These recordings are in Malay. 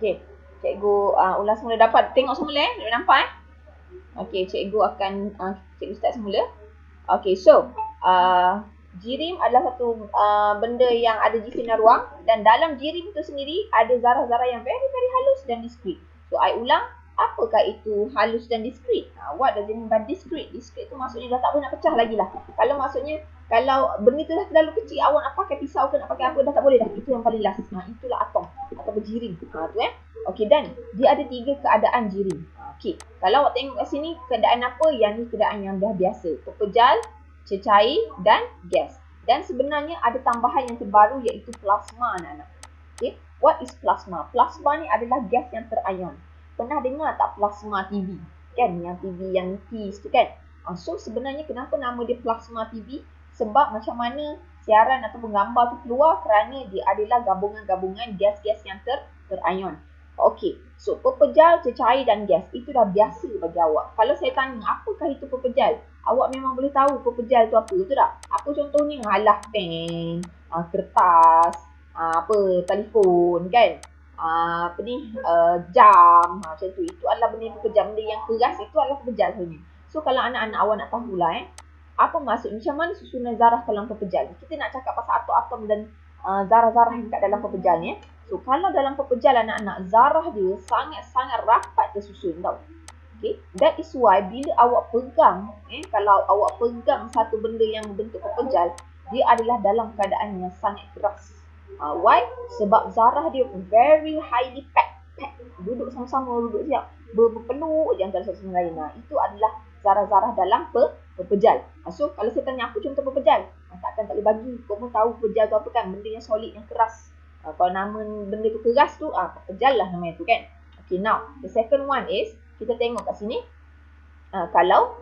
Okey, cikgu ulas semula. Dapat tengok semula Dapat nampak Okey, cikgu akan cikgu start semula. Okey, so jirim adalah satu benda yang ada di sinar ruang, dan dalam jirim itu sendiri ada zarah-zarah yang very very halus dan diskret. So I ulang, apakah itu halus dan diskret? What does it mean by discrete? Discrete tu maksudnya dah tak boleh nak pecah lagi lah. Kalau maksudnya kalau benda tu dah terlalu kecil, awak nak pakai pisau ke nak pakai apa dah tak boleh dah. Itu yang paling last. Itulah atom atau jirim. Tu Okey, dan dia ada 3 keadaan jirim. Okey, kalau awak tengok kat sini, keadaan apa? Yang ni keadaan yang dah biasa. Pepejal, cecair dan gas. Dan sebenarnya ada tambahan yang terbaru iaitu plasma, anak-anak. Okay, what is plasma? Plasma ni adalah gas yang terion. Pernah dengar tak plasma TV? Kan, yang TV yang nipis tu kan? So sebenarnya kenapa nama dia plasma TV? Sebab macam mana siaran atau gambar tu keluar kerana dia adalah gabungan-gabungan gas-gas yang terion. Okey, so pepejal, cecair dan gas itu dah biasa bagi awak. Kalau saya tanya, apakah itu pepejal? Awak memang boleh tahu pepejal tu apa, betul tak? Apa contohnya? Alah, pen, kertas, telefon kan? Jam, macam tu. Itu adalah benda yang pepejal. Benda yang keras itu adalah pepejal sebenarnya. So kalau anak-anak awak nak tahulah apa maksud, macam mana susunan zarah dalam pepejal. Kita nak cakap pasal atom-atom dan zarah-zarah yang kat dalam pepejal ni. So, kalau dalam pepejal anak-anak, zarah dia sangat-sangat rapat tersusun tau. Okay, that is why bila awak pegang, kalau awak pegang satu benda yang bentuk pepejal, dia adalah dalam keadaan yang sangat keras. Why? Sebab zarah dia very highly packed. Duduk sama-sama, duduk siap, berpeluk je antara satu sama lain. Itu adalah zarah-zarah dalam pepejal. So, kalau saya tanya apa contoh pepejal, takkan tak boleh bagi. Kau pun tahu pepejal tu apa kan? Benda yang solid, yang keras. Kalau nama benda tu keras tu, pepejal lah namanya tu kan. Okay, now the second one is, kita tengok kat sini. Kalau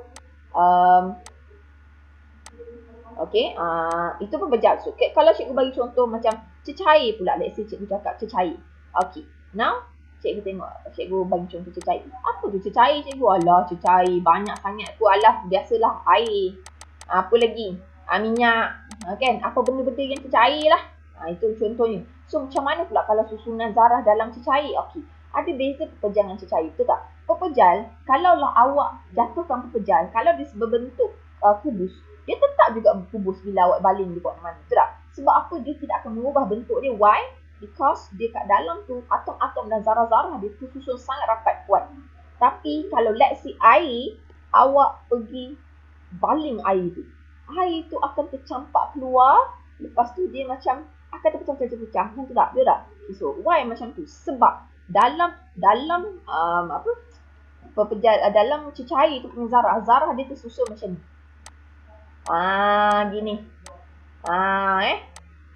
itu pepejal. So, kalau cikgu bagi contoh macam cecair pula, let's say cikgu cakap cecair. Okay, now cikgu tengok, cikgu bagi contoh cecair. Apa tu cecair cikgu? Alah, cecair banyak sangat tu. Alah, biasalah air. Apa lagi? Minyak. Kan? Apa benda-benda yang cecair lah. Itu contohnya. So, macam mana pula kalau susunan zarah dalam cecair? Okey, ada beza pepejal dengan cecair, betul tak? Pepejal, kalaulah awak jatuhkan pepejal, kalau dia berbentuk kubus, dia tetap juga kubus bila awak baling dia buat mana, betul tak? Sebab apa? Dia tidak akan mengubah bentuk dia. Why? Because dia kat dalam tu, atom-atom dan zarah-zarah dia tu susun sangat rapat kuat. Tapi kalau let's say air, awak pergi baling air tu akan tercampak keluar. Lepas tu dia macam akan terpecah-pecah macam tu tak? Betul tak? So, why macam tu? Sebab dalam pepejal, dalam cecair tu punya zarah dia tersusun macam ni. Gini.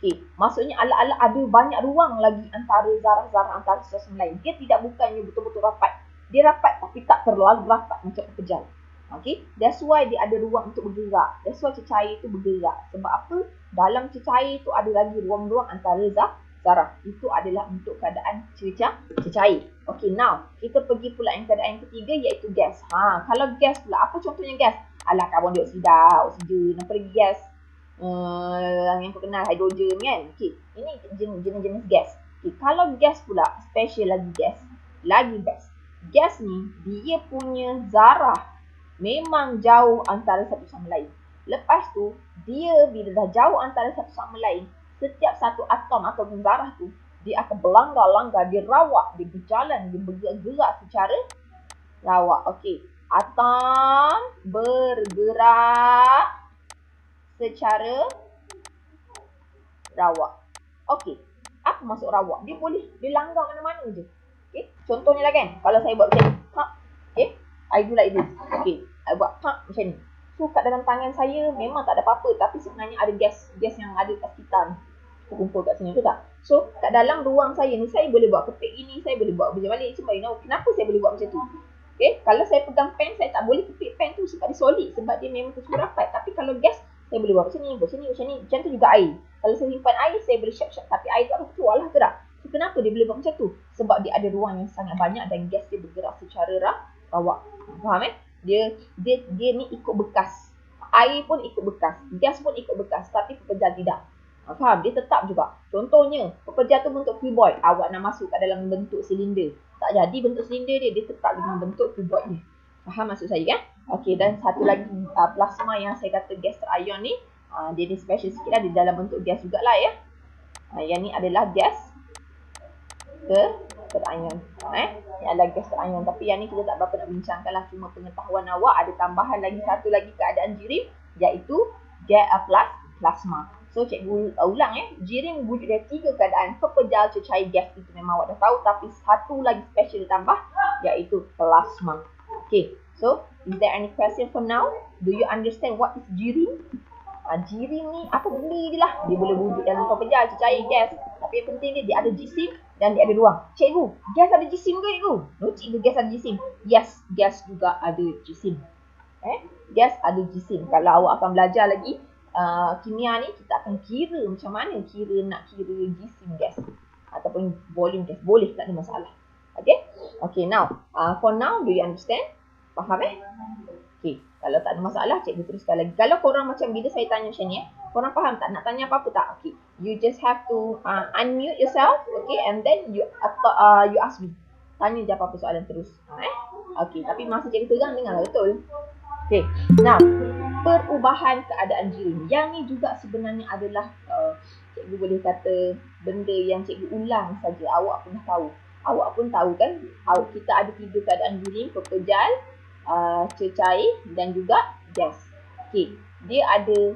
Okay. Maksudnya ala-ala ada banyak ruang lagi antara zarah-zarah antara satu sama lain. Dia tidak bukannya betul-betul rapat. Dia rapat tapi tak terlalu rapat macam pepejal. Okay, that's why dia ada ruang untuk bergerak. That's why cecair itu bergerak. Sebab apa? Dalam cecair itu ada lagi ruang-ruang antara zarah. Itu adalah untuk keadaan cecair. Okay, now kita pergi pula yang keadaan yang ketiga iaitu gas. Kalau gas pula, apa contohnya gas? Alah, karbon dioksida, oksigen, apa lagi gas? Yang kau kenal, hidrogen kan? Okay, ini jenis-jenis gas. Okay, kalau gas pula, special lagi gas. Gas ni, dia punya zarah memang jauh antara satu sama lain. Lepas tu, dia bila dah jauh antara satu sama lain, setiap satu atom atau zarah tu, dia akan berlanggar-langgar, dia rawak, dia berjalan, dia bergerak secara rawak. Okey, atom bergerak secara rawak. Okey, apa maksud rawak? Dia langgar mana-mana je. Okey, contohnya lah kan, kalau saya buat macam ni, okey, I do like this. Okay, I buat macam ni. So, kat dalam tangan saya memang tak ada apa-apa. Tapi sebenarnya ada gas yang ada kat sekitar. Kumpul kat sini, betul tak? So, kat dalam ruang saya ni, saya boleh buat kepit ini. Saya boleh buat balik. Sebab kenapa saya boleh buat macam tu? Okay, kalau saya pegang pen, saya tak boleh kepit pen tu sebab dia solid. Sebab dia memang tersusun rapat. Tapi kalau gas, saya boleh buat macam ni. Macam tu juga air. Kalau saya simpan air, saya boleh syap-syap. Tapi air tu akan keluar lah, betul tak? So, kenapa dia boleh buat macam tu? Sebab dia ada ruang yang sangat banyak dan gas dia bergerak secara rawak. Faham Dia ni ikut bekas. Air pun ikut bekas. Gas pun ikut bekas. Tapi pepejal tidak. Faham? Dia tetap juga. Contohnya, pepejal tu bentuk cuboid. Awak nak masuk kat dalam bentuk silinder. Tak jadi bentuk silinder dia. Dia tetap dengan bentuk cuboid dia. Faham maksud saya kan? Okey, dan satu lagi plasma yang saya kata gas terion ni. Dia ni special sikit lah. Dia dalam bentuk gas jugalah ya. Yang ni adalah gas terion. Yang adalah gas terion. Tapi yang ni kita tak berapa nak bincangkan lah. Cuma pengetahuan awak ada tambahan lagi satu lagi keadaan jirim. Iaitu gas plasma. So cikgu ulang jirim wujud dari 3 keadaan. Pepejal, cecair, gas itu memang awak dah tahu. Tapi satu lagi special ditambah iaitu plasma. Okay, so is there any question for now? Do you understand what is jirim? Jirim ni apa benda je lah. Dia boleh wujud dalam pepejal, cecair, gas. Tapi yang penting dia ada jisim dan dia ada ruang. Cikgu, gas ada jisim ke cikgu? No cikgu, gas ada jisim. Yes, gas juga ada jisim. Gas ada jisim. Kalau awak akan belajar lagi kimia ni, kita akan kira macam mana nak kira jisim gas ataupun volume gas. Boleh, tak ada masalah. Okay, now for now, do you understand? Faham Okay, kalau tak ada masalah, cikgu teruskan lagi. Kalau korang macam bila saya tanya macam ni korang faham tak? Nak tanya apa-apa tak? Okay, you just have to unmute yourself, okay, and then you ask me. Tanya je apa-apa soalan terus. Okay, tapi masa cikgu tegang dengar betul. Okay, now perubahan keadaan jirim. Yang ni juga sebenarnya adalah cikgu boleh kata benda yang cikgu ulang saja. Awak pun tahu. Awak pun tahu kan, kita ada 3 keadaan jirim, pepejal, cecair dan juga gas. Okay, dia ada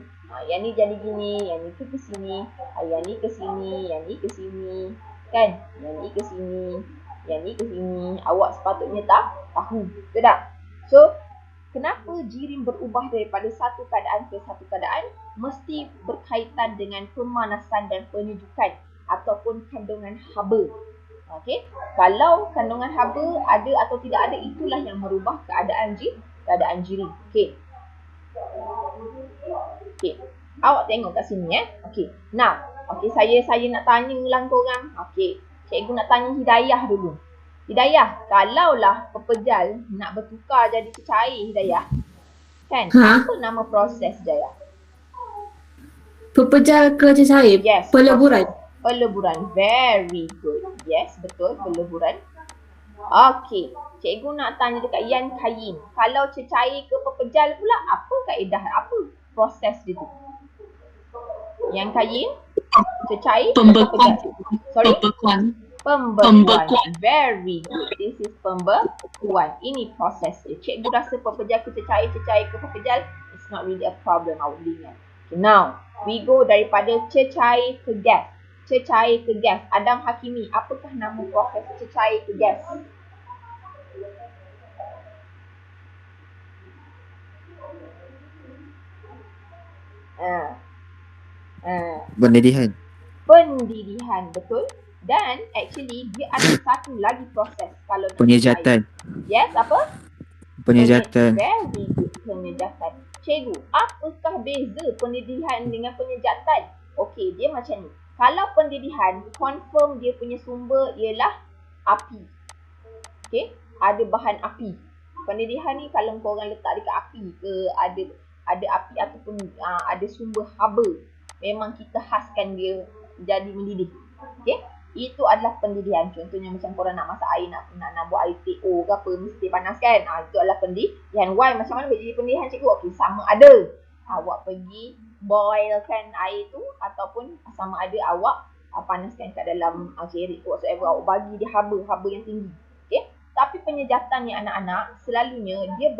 yang ni jadi gini, yang ni ke sini, yang ni ke sini, yang ni ke sini, kan? Yang ni ke sini, yang ni ke sini. Awak sepatutnya tahu, betul tak? So, kenapa jirim berubah daripada satu keadaan ke satu keadaan? Mesti berkaitan dengan pemanasan dan penyejukan ataupun kandungan haba. Okey, kalau kandungan haba ada atau tidak ada, itulah yang merubah keadaan jirim. Okey. Awak tengok kat sini Okey. Now, saya nak tanya ulang korang. Okey, cikgu nak tanya Hidayah dulu. Hidayah, kalaulah pepejal nak bertukar jadi cecair, Hidayah, kan? Apa nama proses, Hidayah? Pepejal ke cecair? Yes. Peleburan. Peleburan. Very good. Yes, betul. Peleburan. Okey. Cikgu nak tanya dekat Yan Kayin. Kalau cecair ke pepejal pula, apa kaedah? Apa proses dia tu? Yan Kayin? Cecair ke pepejal? Sorry? Pembekuan. Very good. This is pembekuan. Ini proses dia. Cikgu rasa pepejal ke cecair, cecair ke pepejal, it's not really a problem, awak boleh ingat. Okay, now, we go daripada cecair ke gas. Cecair ke gas. Adam Hakimi, apakah nama proses cecair ke gas? Pendidihan. Pendidihan, betul. Dan actually dia ada satu lagi proses kalau penyejatan. Yes, apa? Penyejatan. Very good, penyejatan. Cikgu, apakah beza pendidihan dengan penyejatan? Okey, dia macam ni. Kalau pendidihan, confirm dia punya sumber ialah api. Okey, ada bahan api. Pendidihan ni kalau korang letak dekat api ke, ada api ataupun ada sumber haba, memang kita khaskan dia jadi mendidih. Okey, itu adalah pendidihan. Contohnya macam korang nak masak air, nak buat air TO ke apa, mesti panas kan? Itu adalah pendidihan. Why? Macam mana boleh jadi pendidihan, cikgu? Okey, sama ada awak pergi boilkan air tu ataupun sama ada awak panaskan kat dalam cerik whatsoever, awak bagi dia haba yang tinggi. Okey, tapi penyejatan ni anak-anak selalunya dia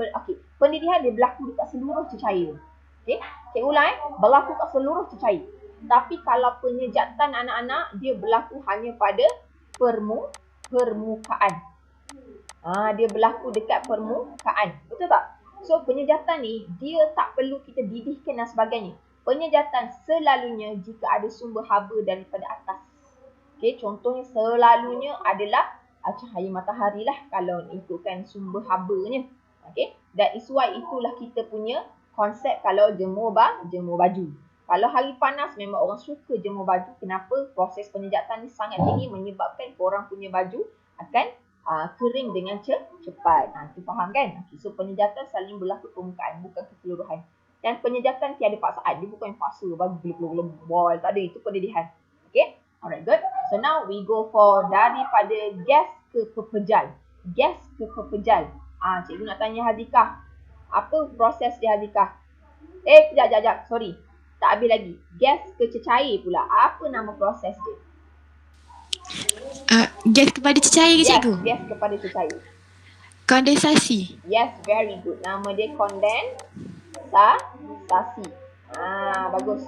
pendidihan dia berlaku dekat seluruh cecair. Okey, cikgu ulang berlaku kat seluruh cecair. Tapi kalau penyejatan anak-anak dia berlaku hanya pada permukaan. Dia berlaku dekat permukaan. Betul tak? So penyejatan ni dia tak perlu kita didihkan dan sebagainya. Penyejatan selalunya jika ada sumber haba daripada atas. Okey, contohnya selalunya adalah cahaya matahari lah kalau ikutkan sumber habanya. Okey, that is why itulah kita punya konsep kalau jemur baju. Kalau hari panas memang orang suka jemur baju. Kenapa? Proses penyejatan ni sangat tinggi menyebabkan korang punya baju akan kering dengan cepat. Itu faham kan? Okay, so penyejatan selalu berlaku permukaan, bukan keseluruhan. Dan penyejakan tiada paksaan. Dia bukan paksa bagi gelap-gelap tak ada. Itu pilihan. Okay. Alright, good. So now we go for daripada gas ke pepejal. Gas ke pepejal. Cikgu nak tanya Hazikah. Apa proses dia Hazikah? Kejap. Sorry. Tak habis lagi. Gas ke cecair pula. Apa nama proses dia? Gas kepada cecair ke cikgu? Gas kepada cecair. Kondensasi. Yes, very good. Nama dia kondensasi. Bagus.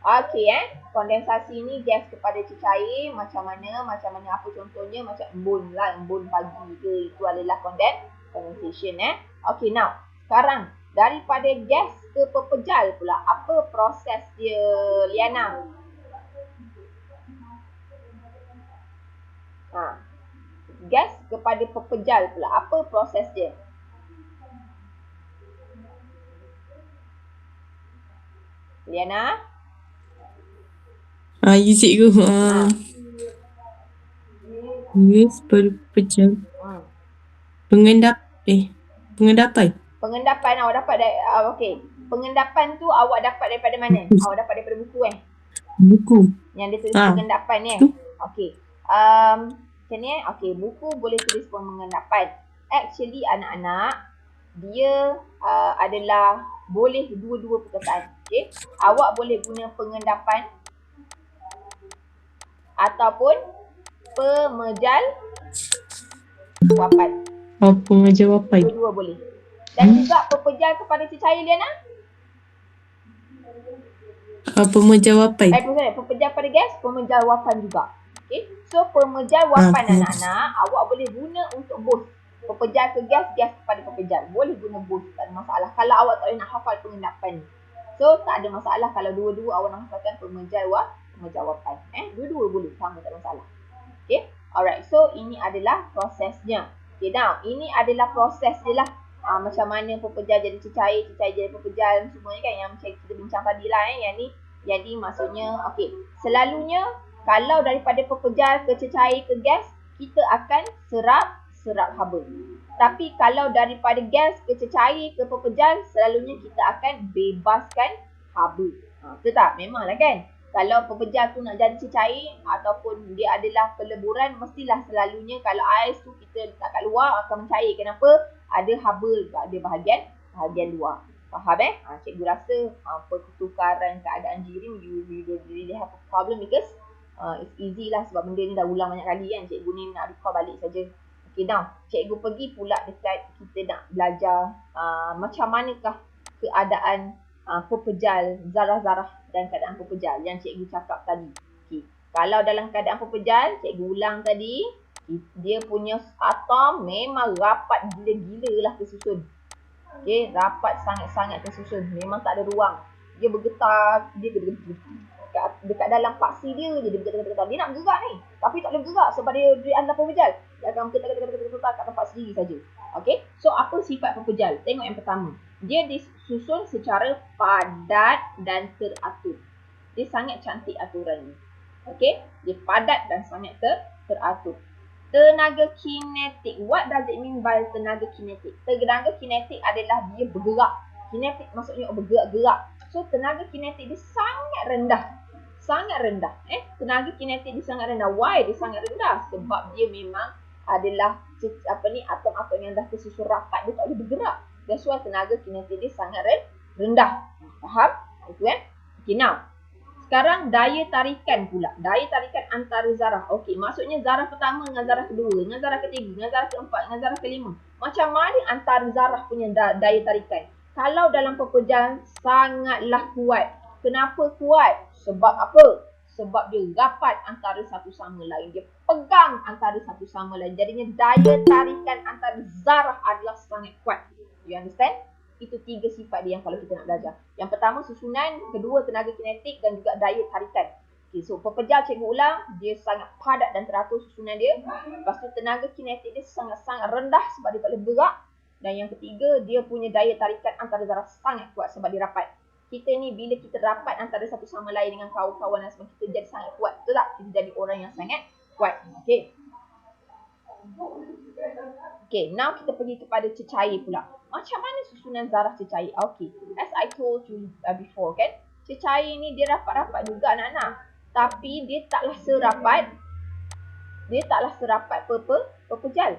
Okey kondensasi ni gas kepada cecair macam mana apa contohnya macam embun pagi ke, itu adalah condensation Okey, now sekarang daripada gas ke pepejal pula, apa proses dia Liana? Gas kepada pepejal pula, apa proses dia? Liana? Ya cikgu. Gas berpejal. Pengendapan. Pengendapan awak dapat dari okey. Pengendapan tu awak dapat daripada mana? Awak dapat daripada buku Buku. Yang dia tulis pengendapan ni Okey. Macam ni okey, buku boleh tulis pengendapan. Actually anak-anak dia adalah boleh dua-dua perkataan. Okey. Awak boleh guna pengendapan ataupun pemejal wapan. Pemejal wapan. Dua-dua boleh. Dan juga pepejal kepada cecair Liana? Pemejal wapan. Pepejal pada gas, pemejal wapan juga. Okay. So pemejal wapan anak-anak awak boleh guna untuk both. Pepejal ke gas, gas kepada pepejal. Boleh guna both, tak ada masalah. Kalau awak tak boleh nak hafal pengendapan. So tak ada masalah kalau dua-dua awak nak hafalkan pemejal wapan. Dua-dua boleh, sama tak ada masalah. Okay. Alright, so ini adalah prosesnya. Okay, now ini adalah proses je lah. Macam mana pepejal jadi cecair, cecair jadi pepejal, semuanya kan yang macam kita bincang tadi lah yang ni. Jadi maksudnya, okey, selalunya kalau daripada pepejal ke cecair ke gas, kita akan serap haba. Tapi kalau daripada gas ke cecair ke pepejal, selalunya kita akan bebaskan haba. Betul tak? Memanglah kan? Kalau pepejal tu nak jadi cecair ataupun dia adalah peleburan, mestilah selalunya kalau ais tu kita letak kat luar akan mencair. Kenapa? Ada haba pada bahagian luar. Faham cikgu rasa pertukaran keadaan jirim you really have a problem because it's easy lah sebab benda ni dah ulang banyak kali kan. Cikgu ni nak recall balik saja. Okay, now cikgu pergi pula dekat kita nak belajar macam manakah keadaan pepejal, zarah-zarah dan keadaan pepejal yang cikgu cakap tadi. Okay. Kalau dalam keadaan pepejal, cikgu ulang tadi, dia punya atom memang rapat gila-gila lah tersusun. Okay, rapat sangat-sangat tersusun. Memang tak ada ruang. Dia bergetar, dia dekat dalam paksi dia je, dia bergetar. Dia nak bergerak ni, tapi tak boleh bergerak sebab dia adalah pepejal. Dia akan bergetar kat tempat sendiri saja. Okay, so apa sifat pepejal? Tengok yang pertama. Dia disusun secara padat dan teratur. Dia sangat cantik aturan ni. Okay, dia padat dan sangat teratur. Tenaga kinetik. What does it mean by tenaga kinetik? Tenaga kinetik adalah dia bergerak. Kinetik maksudnya bergerak-gerak. So tenaga kinetik dia sangat rendah. Sangat rendah. Tenaga kinetik dia sangat rendah. Why dia sangat rendah? Sebab dia memang adalah atom-atom yang dah tersusun rapat. Dia tak boleh bergerak. That's why tenaga kinetik dia sangat rendah. Faham? Itu Okay, now sekarang daya tarikan pula. Daya tarikan antara zarah. Okey, maksudnya zarah pertama dengan zarah kedua, dengan zarah ketiga, dengan zarah keempat, dengan zarah kelima. Macam mana antara zarah punya daya tarikan? Kalau dalam pepejal sangatlah kuat. Kenapa kuat? Sebab apa? Sebab dia rapat antara satu sama lain. Dia pegang antara satu sama lain. Jadinya daya tarikan antara zarah adalah sangat kuat. You understand? Itu tiga sifat dia yang kalau kita nak belajar. Yang pertama susunan, kedua tenaga kinetik dan juga daya tarikan. Okay, so pepejal cikgu ulang, dia sangat padat dan teratur susunan dia. Lepas tu tenaga kinetik dia sangat-sangat rendah sebab dia tak boleh bergerak. Dan yang ketiga, dia punya daya tarikan antara zarah sangat kuat sebab dia rapat. Kita ni bila kita rapat antara satu sama lain dengan kawan-kawan dan sebab kita jadi sangat kuat. Betul tak? Kita jadi orang yang sangat kuat. Okay. Okay, now kita pergi kepada cecair pula. Macam mana susunan zarah cecair? Okay, as I told you before kan, cecair ni dia rapat-rapat juga anak-anak. Tapi dia taklah serapat pepejal.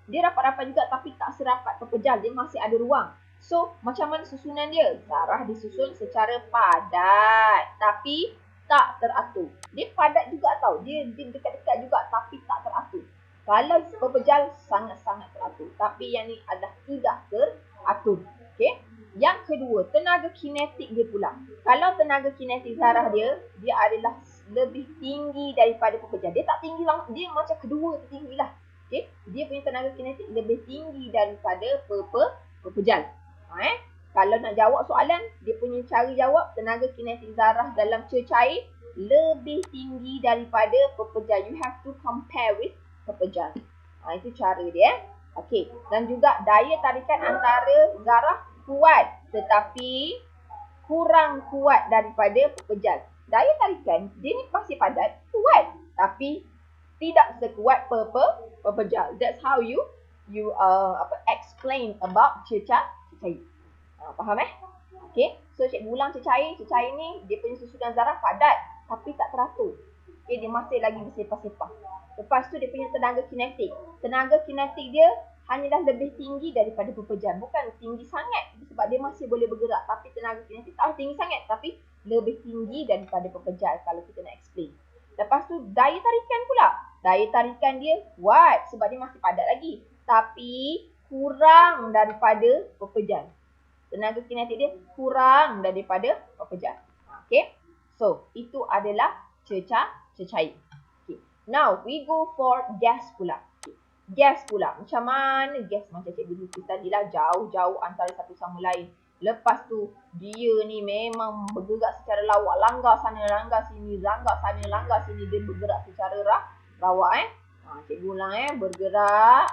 Dia rapat-rapat juga tapi tak serapat pepejal. Dia masih ada ruang. So, macam mana susunan dia? Zarah disusun secara padat tapi tak teratur. Dia padat juga tau. Dia dekat-dekat juga tapi tak teratur. Kalau pepejal sangat-sangat teratur. Tapi yang ni adalah tidak teratur. Okay. Yang kedua, tenaga kinetik dia pula. Kalau tenaga kinetik zarah dia adalah lebih tinggi daripada pepejal. Dia tak tinggi lah. Dia macam kedua tu tinggi lah. Okay. Dia punya tenaga kinetik lebih tinggi daripada pepejal. Kalau nak jawab soalan, dia punya cara jawab tenaga kinetik zarah dalam cecair lebih tinggi daripada pepejal. You have to compare with pepejal. Itu cara dia. Okey. Dan juga daya tarikan antara zarah kuat tetapi kurang kuat daripada pepejal. Daya tarikan dia ni masih padat, kuat tapi tidak sekuat pepejal. That's how you explain about cecair. Faham Okay. So cikgu ulang cecair. Cecair ni dia punya susunan zarah padat tapi tak teratur. Okay, dia masih lagi bersepah-sepah. Lepas tu dia punya tenaga kinetik. Tenaga kinetik dia hanyalah lebih tinggi daripada pepejal. Bukan tinggi sangat sebab dia masih boleh bergerak. Tapi tenaga kinetik tak tinggi sangat tapi lebih tinggi daripada pepejal kalau kita nak explain. Lepas tu daya tarikan pula. Daya tarikan dia kuat sebab dia masih padat lagi. Tapi kurang daripada pepejal. Tenaga kinetik dia kurang daripada pepejal. Okay. So, itu adalah cecair. Okay. Now, we go for gas pula. Okay. Gas pula. Macam mana gas? Macam cikgu lukis tadi lah. Jauh-jauh antara satu sama lain. Lepas tu, dia ni memang bergerak secara lawak. Langgar sana, langgar sini. Langgar sana, langgar sini. Dia bergerak secara rawak. Cikgu ulang bergerak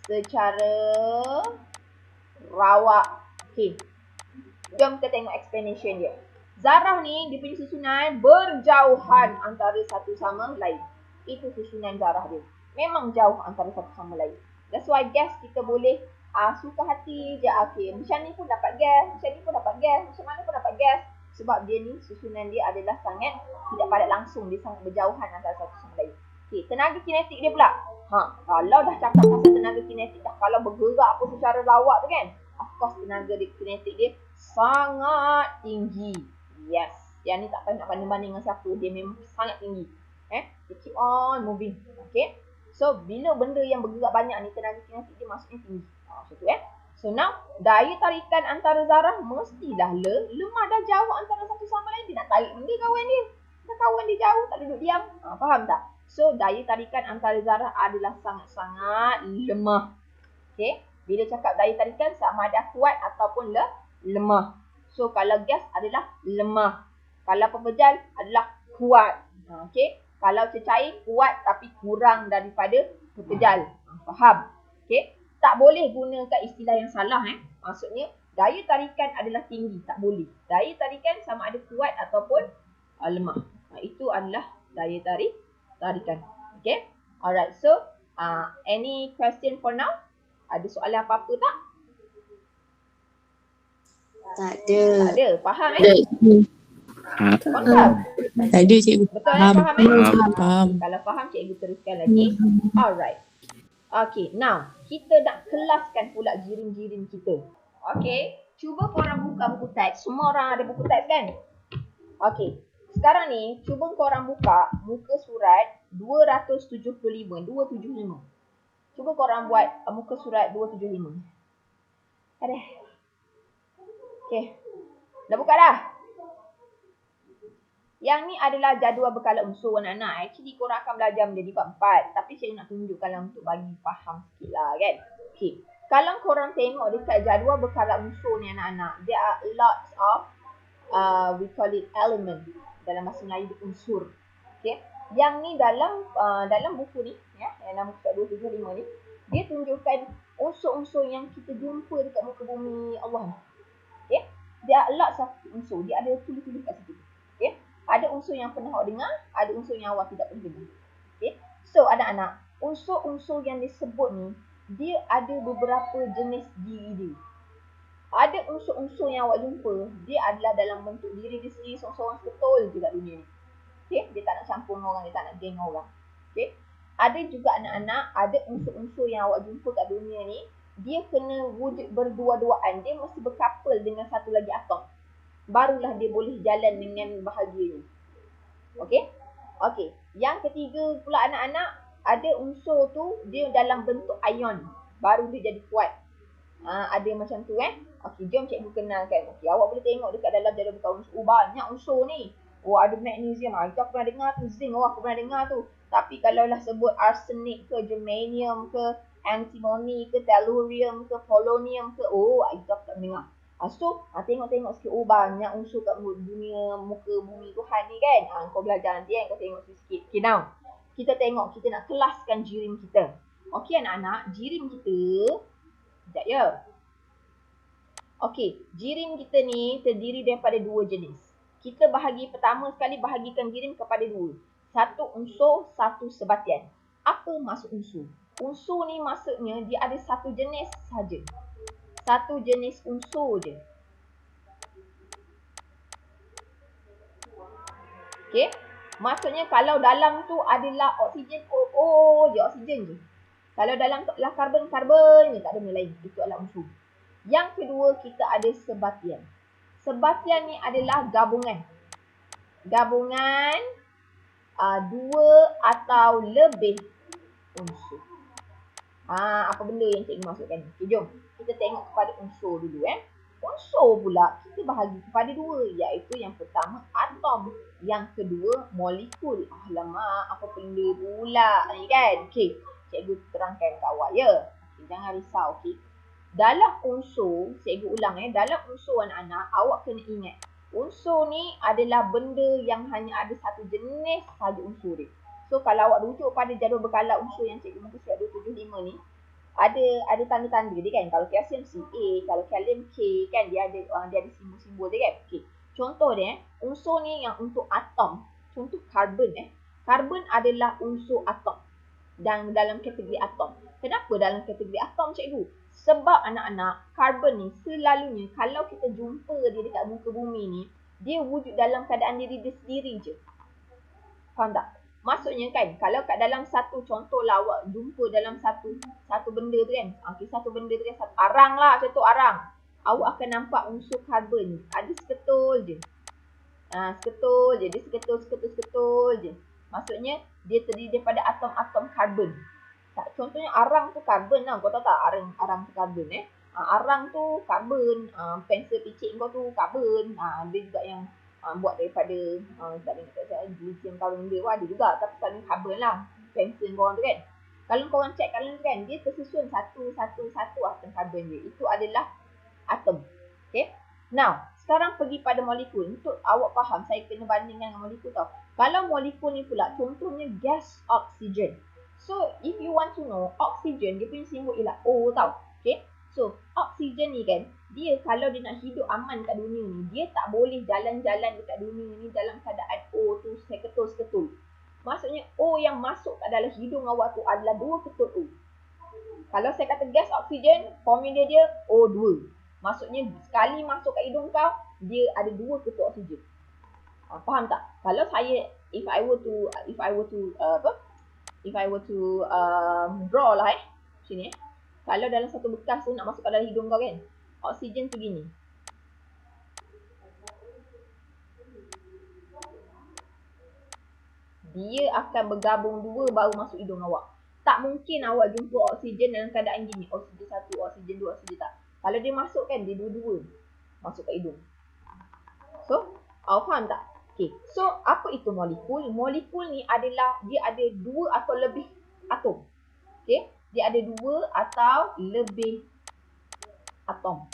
secara rawak. Okay. Jom kita tengok explanation dia. Zarah ni dia punya susunan berjauhan antara satu sama lain. Itu susunan zarah dia. Memang jauh antara satu sama lain. That's why gas kita boleh suka hati je. Okay, macam ni pun dapat gas. Macam ni pun dapat gas. Macam mana pun dapat gas. Sebab dia ni susunan dia adalah sangat tidak padat langsung. Dia sangat berjauhan antara satu sama lain. Okay, tenaga kinetik dia pula. Kalau dah cakap pasal tenaga kinetik dah, kalau bergerak pun secara lawak tu kan, of course tenaga kinetik dia sangat tinggi. Yes, yang ni tak payah nak banding-banding dengan siapa, dia memang sangat tinggi. Dia keep on moving. Okay, so bila benda yang bergerak banyak ni, tenaga kinetik dia maksudnya tinggi. Macam tu So now, daya tarikan antara zarah mestilah lemah. Dah jauh antara satu sama lain, dia nak tarik benda kawan dia. Kawan dia jauh, tak duduk diam. Faham tak? So, daya tarikan antara zarah adalah sangat-sangat lemah. Okay. Bila cakap daya tarikan, sama ada kuat ataupun lemah. So, kalau gas adalah lemah. Kalau pepejal adalah kuat. Okay. Kalau cecair, kuat tapi kurang daripada pepejal. Faham? Okay. Tak boleh gunakan istilah yang salah. Maksudnya, daya tarikan adalah tinggi. Tak boleh. Daya tarikan sama ada kuat ataupun lemah. Itu adalah daya tarikan. Okay. Alright. So, any question for now? Ada soalan apa-apa tak? Tak ada. Tak ada. Faham Confirm? Tak ada cikgu. Betul Faham. faham Kalau faham, cikgu teruskan lagi. Alright. Okay. Now, kita nak kelaskan pula jirim-jirim kita. Okay. Cuba korang buka buku teks. Semua orang ada buku teks kan? Okay. Sekarang ni, cuba korang buka muka surat 275. Cuba korang buat muka surat 275. Ada. Okay. Dah buka dah? Yang ni adalah jadual berkala unsur anak-anak. Actually korang akan belajar benda ni bab 4. Tapi saya nak tunjukkan lah untuk bagi faham sikit lah kan. Okay. Kalau korang tengok dekat jadual berkala unsur ni anak-anak, there are lots of we call it element. Dalam bahasa Melayu dia unsur. Okay. Yang ni dalam buku ni, dalam muka surat 275 ni, dia tunjukkan unsur-unsur yang kita jumpa dekat muka bumi Allah ni. Okay. There are lots of unsur. Dia ada tulis-tulis kat situ. Okay. Ada unsur yang pernah awak dengar, ada unsur yang awak tidak pernah dengar. Okay. So anak-anak, unsur-unsur yang disebut ni, dia ada beberapa jenis diri dia. Ada unsur-unsur yang awak jumpa, dia adalah dalam bentuk diri dia sendiri, seorang-seorang betul je kat dunia ni. Okay? Dia tak nak campur dengan orang, dia tak nak geng orang. Okay? Ada juga anak-anak, ada unsur-unsur yang awak jumpa kat dunia ni, dia kena wujud berdua-duaan. Dia mesti berkapal dengan satu lagi atom. Barulah dia boleh jalan dengan bahagianya. Okay? Okay. Yang ketiga pula anak-anak, ada unsur tu dia dalam bentuk ion. Baru dia jadi kuat. Ada macam tu Okey, jom cikgu kenalkan. Okey, awak boleh tengok dekat dalam jadual buka unsur. Banyak unsur ni. Ada magnesium. Itu aku pernah dengar tu. Zinc, aku pernah dengar tu. Tapi kalau lah sebut arsenic ke, germanium ke, antimony ke, tellurium ke, polonium ke, itu aku tak dengar. So, tengok-tengok sikit. Banyak unsur kat dunia muka bumi Tuhan ni kan. Kau belajar nanti kau tengok sikit. Okay, now. Kita tengok, kita nak kelaskan jirim kita. Okey anak-anak, jirim kita. Sekejap ya. Okey, jirim kita ni terdiri daripada dua jenis. Kita bahagi pertama sekali bahagikan jirim kepada dua. Satu unsur, satu sebatian. Apa maksud unsur? Unsur ni maksudnya dia ada satu jenis saja. Satu jenis unsur je. Okey, maksudnya kalau dalam tu adalah oksigen, je oksigen je. Kalau dalam tu adalah karbon je, tak ada benda lain. Itu adalah unsur. Yang kedua, kita ada sebatian. Sebatian ni adalah gabungan. Gabungan dua atau lebih unsur. Apa benda yang cikgu maksudkan ni? Okay, jom. Kita tengok kepada unsur dulu Unsur pula kita bahagi kepada dua, iaitu yang pertama atom, yang kedua molekul. Alamak, apa benda pula ni kan? Okey, cikgu terangkan kat awak ya. Okay, jangan risau, okey. Dalam unsur, cikgu ulang dalam unsur anak-anak, awak kena ingat. Unsur ni adalah benda yang hanya ada satu jenis saja unsur dia. So, kalau awak rujuk pada jadual berkala unsur yang cikgu muka surat 275 ni, ada tanda-tanda dia kan. Kalau kalsium Ca, kalau kalium K kan, dia ada simbol-simbol dia kan. Okey. Contoh dia unsur ni yang untuk atom, contoh karbon Karbon adalah unsur atom. Dan dalam kategori atom. Kenapa dalam kategori atom cikgu? Sebab anak-anak, karbon ni selalunya kalau kita jumpa dia dekat muka bumi ni, dia wujud dalam keadaan diri dia sendiri je. Faham tak? Maksudnya kan, kalau kat dalam satu contoh lah awak jumpa dalam satu benda tu kan. Okay, satu benda tu kan, satu arang lah, contoh arang. Awak akan nampak unsur karbon. Ada seketul je. Seketul je. Dia seketul je. Maksudnya, dia terdiri daripada atom-atom karbon. Contohnya arang tu karbon lah. Kau tahu tak arang tu karbon Arang tu karbon. Pensel picit kau tu karbon. Dia juga yang buat daripada tak ada lithium karbon dia ada juga, tapi selalu karbon lah pensel korang tu kan. Kalau korang check kalian tu kan, dia tersusun satu atom karbon dia. Itu adalah atom. Okay. Now, sekarang pergi pada molekul. Untuk awak faham, saya kena bandingkan dengan molekul tau. Kalau molekul ni pula, contohnya gas oksigen. So, if you want to know, oksigen dia punya simbol ialah O tau. Okay. So, oksigen ni kan, dia kalau dia nak hidup aman kat dunia ni, dia tak boleh jalan-jalan dekat dunia ni dalam keadaan O tu seketul-seketul. Maksudnya O yang masuk kat dalam hidung awak tu adalah dua ketul O. Kalau saya kata gas oksigen, formula dia O2. Maksudnya sekali masuk kat hidung kau, dia ada dua ketul oksigen. Faham tak? Kalau saya, if I were to draw lah sini Kalau dalam satu bekas tu nak masuk ke dalam hidung kau kan, oksigen tu gini. Dia akan bergabung dua baru masuk hidung awak. Tak mungkin awak jumpa oksigen dalam keadaan gini. Oksigen satu, oksigen dua, oksigen tak. Kalau dia masuk kan, dia dua-dua masuk ke hidung. So, awak faham tak? Okay, so apa itu molekul? Molekul ni adalah, dia ada dua atau lebih atom. Okay, dia ada dua atau lebih atom.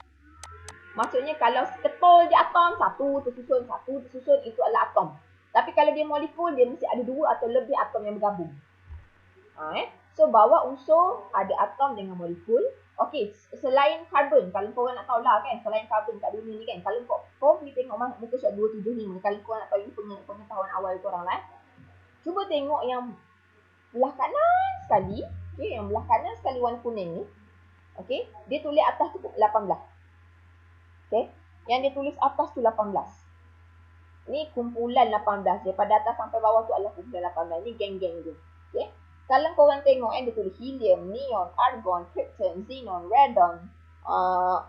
Maksudnya kalau seketul je atom, satu tersusun, itu adalah atom. Tapi kalau dia molekul, dia mesti ada dua atau lebih atom yang bergabung. So, bawah unsur ada atom dengan molekul. Okey, selain karbon, kalau korang nak tahu lah kan, selain karbon kat dunia ni kan, kalau korang pergi tengok muka surat 275, kalau korang nak tahu ini pengetahuan awal korang lah. Cuba tengok yang belah kanan sekali, okey, yang belah kanan sekali warna kuning ni, okey, dia tulis atas tu 18. Okey, yang dia tulis atas tu 18. Ni kumpulan 18, daripada atas sampai bawah tu adalah kumpulan 18. Ni geng-geng dia. Okey. Kalau korang tengok dia tulis helium, neon, argon, krypton, xenon, radon,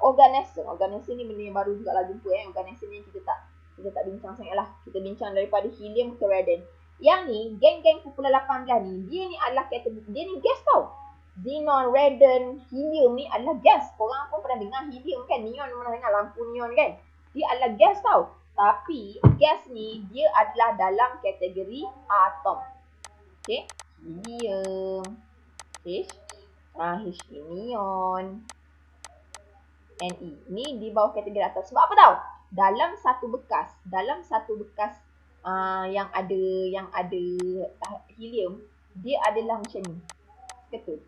organesse. Organesse ni benda yang baru juga lah jumpa. Organesse ni kita tak bincang sangat lah. Kita bincang daripada helium ke radon. Yang ni, geng-geng kumpulan 18 ni, dia ni adalah kategori, dia ni gas tau. Xenon, radon, helium ni adalah gas. Korang pun pernah dengar helium kan? Neon pernah dengar lampu neon kan? Dia adalah gas tau. Tapi gas ni dia adalah dalam kategori atom. Okey, helium, H, H neon, Ne. Ni di bawah kategori atom. Sebab apa tau? Dalam satu bekas yang ada helium, dia adalah macam ni. Seketul.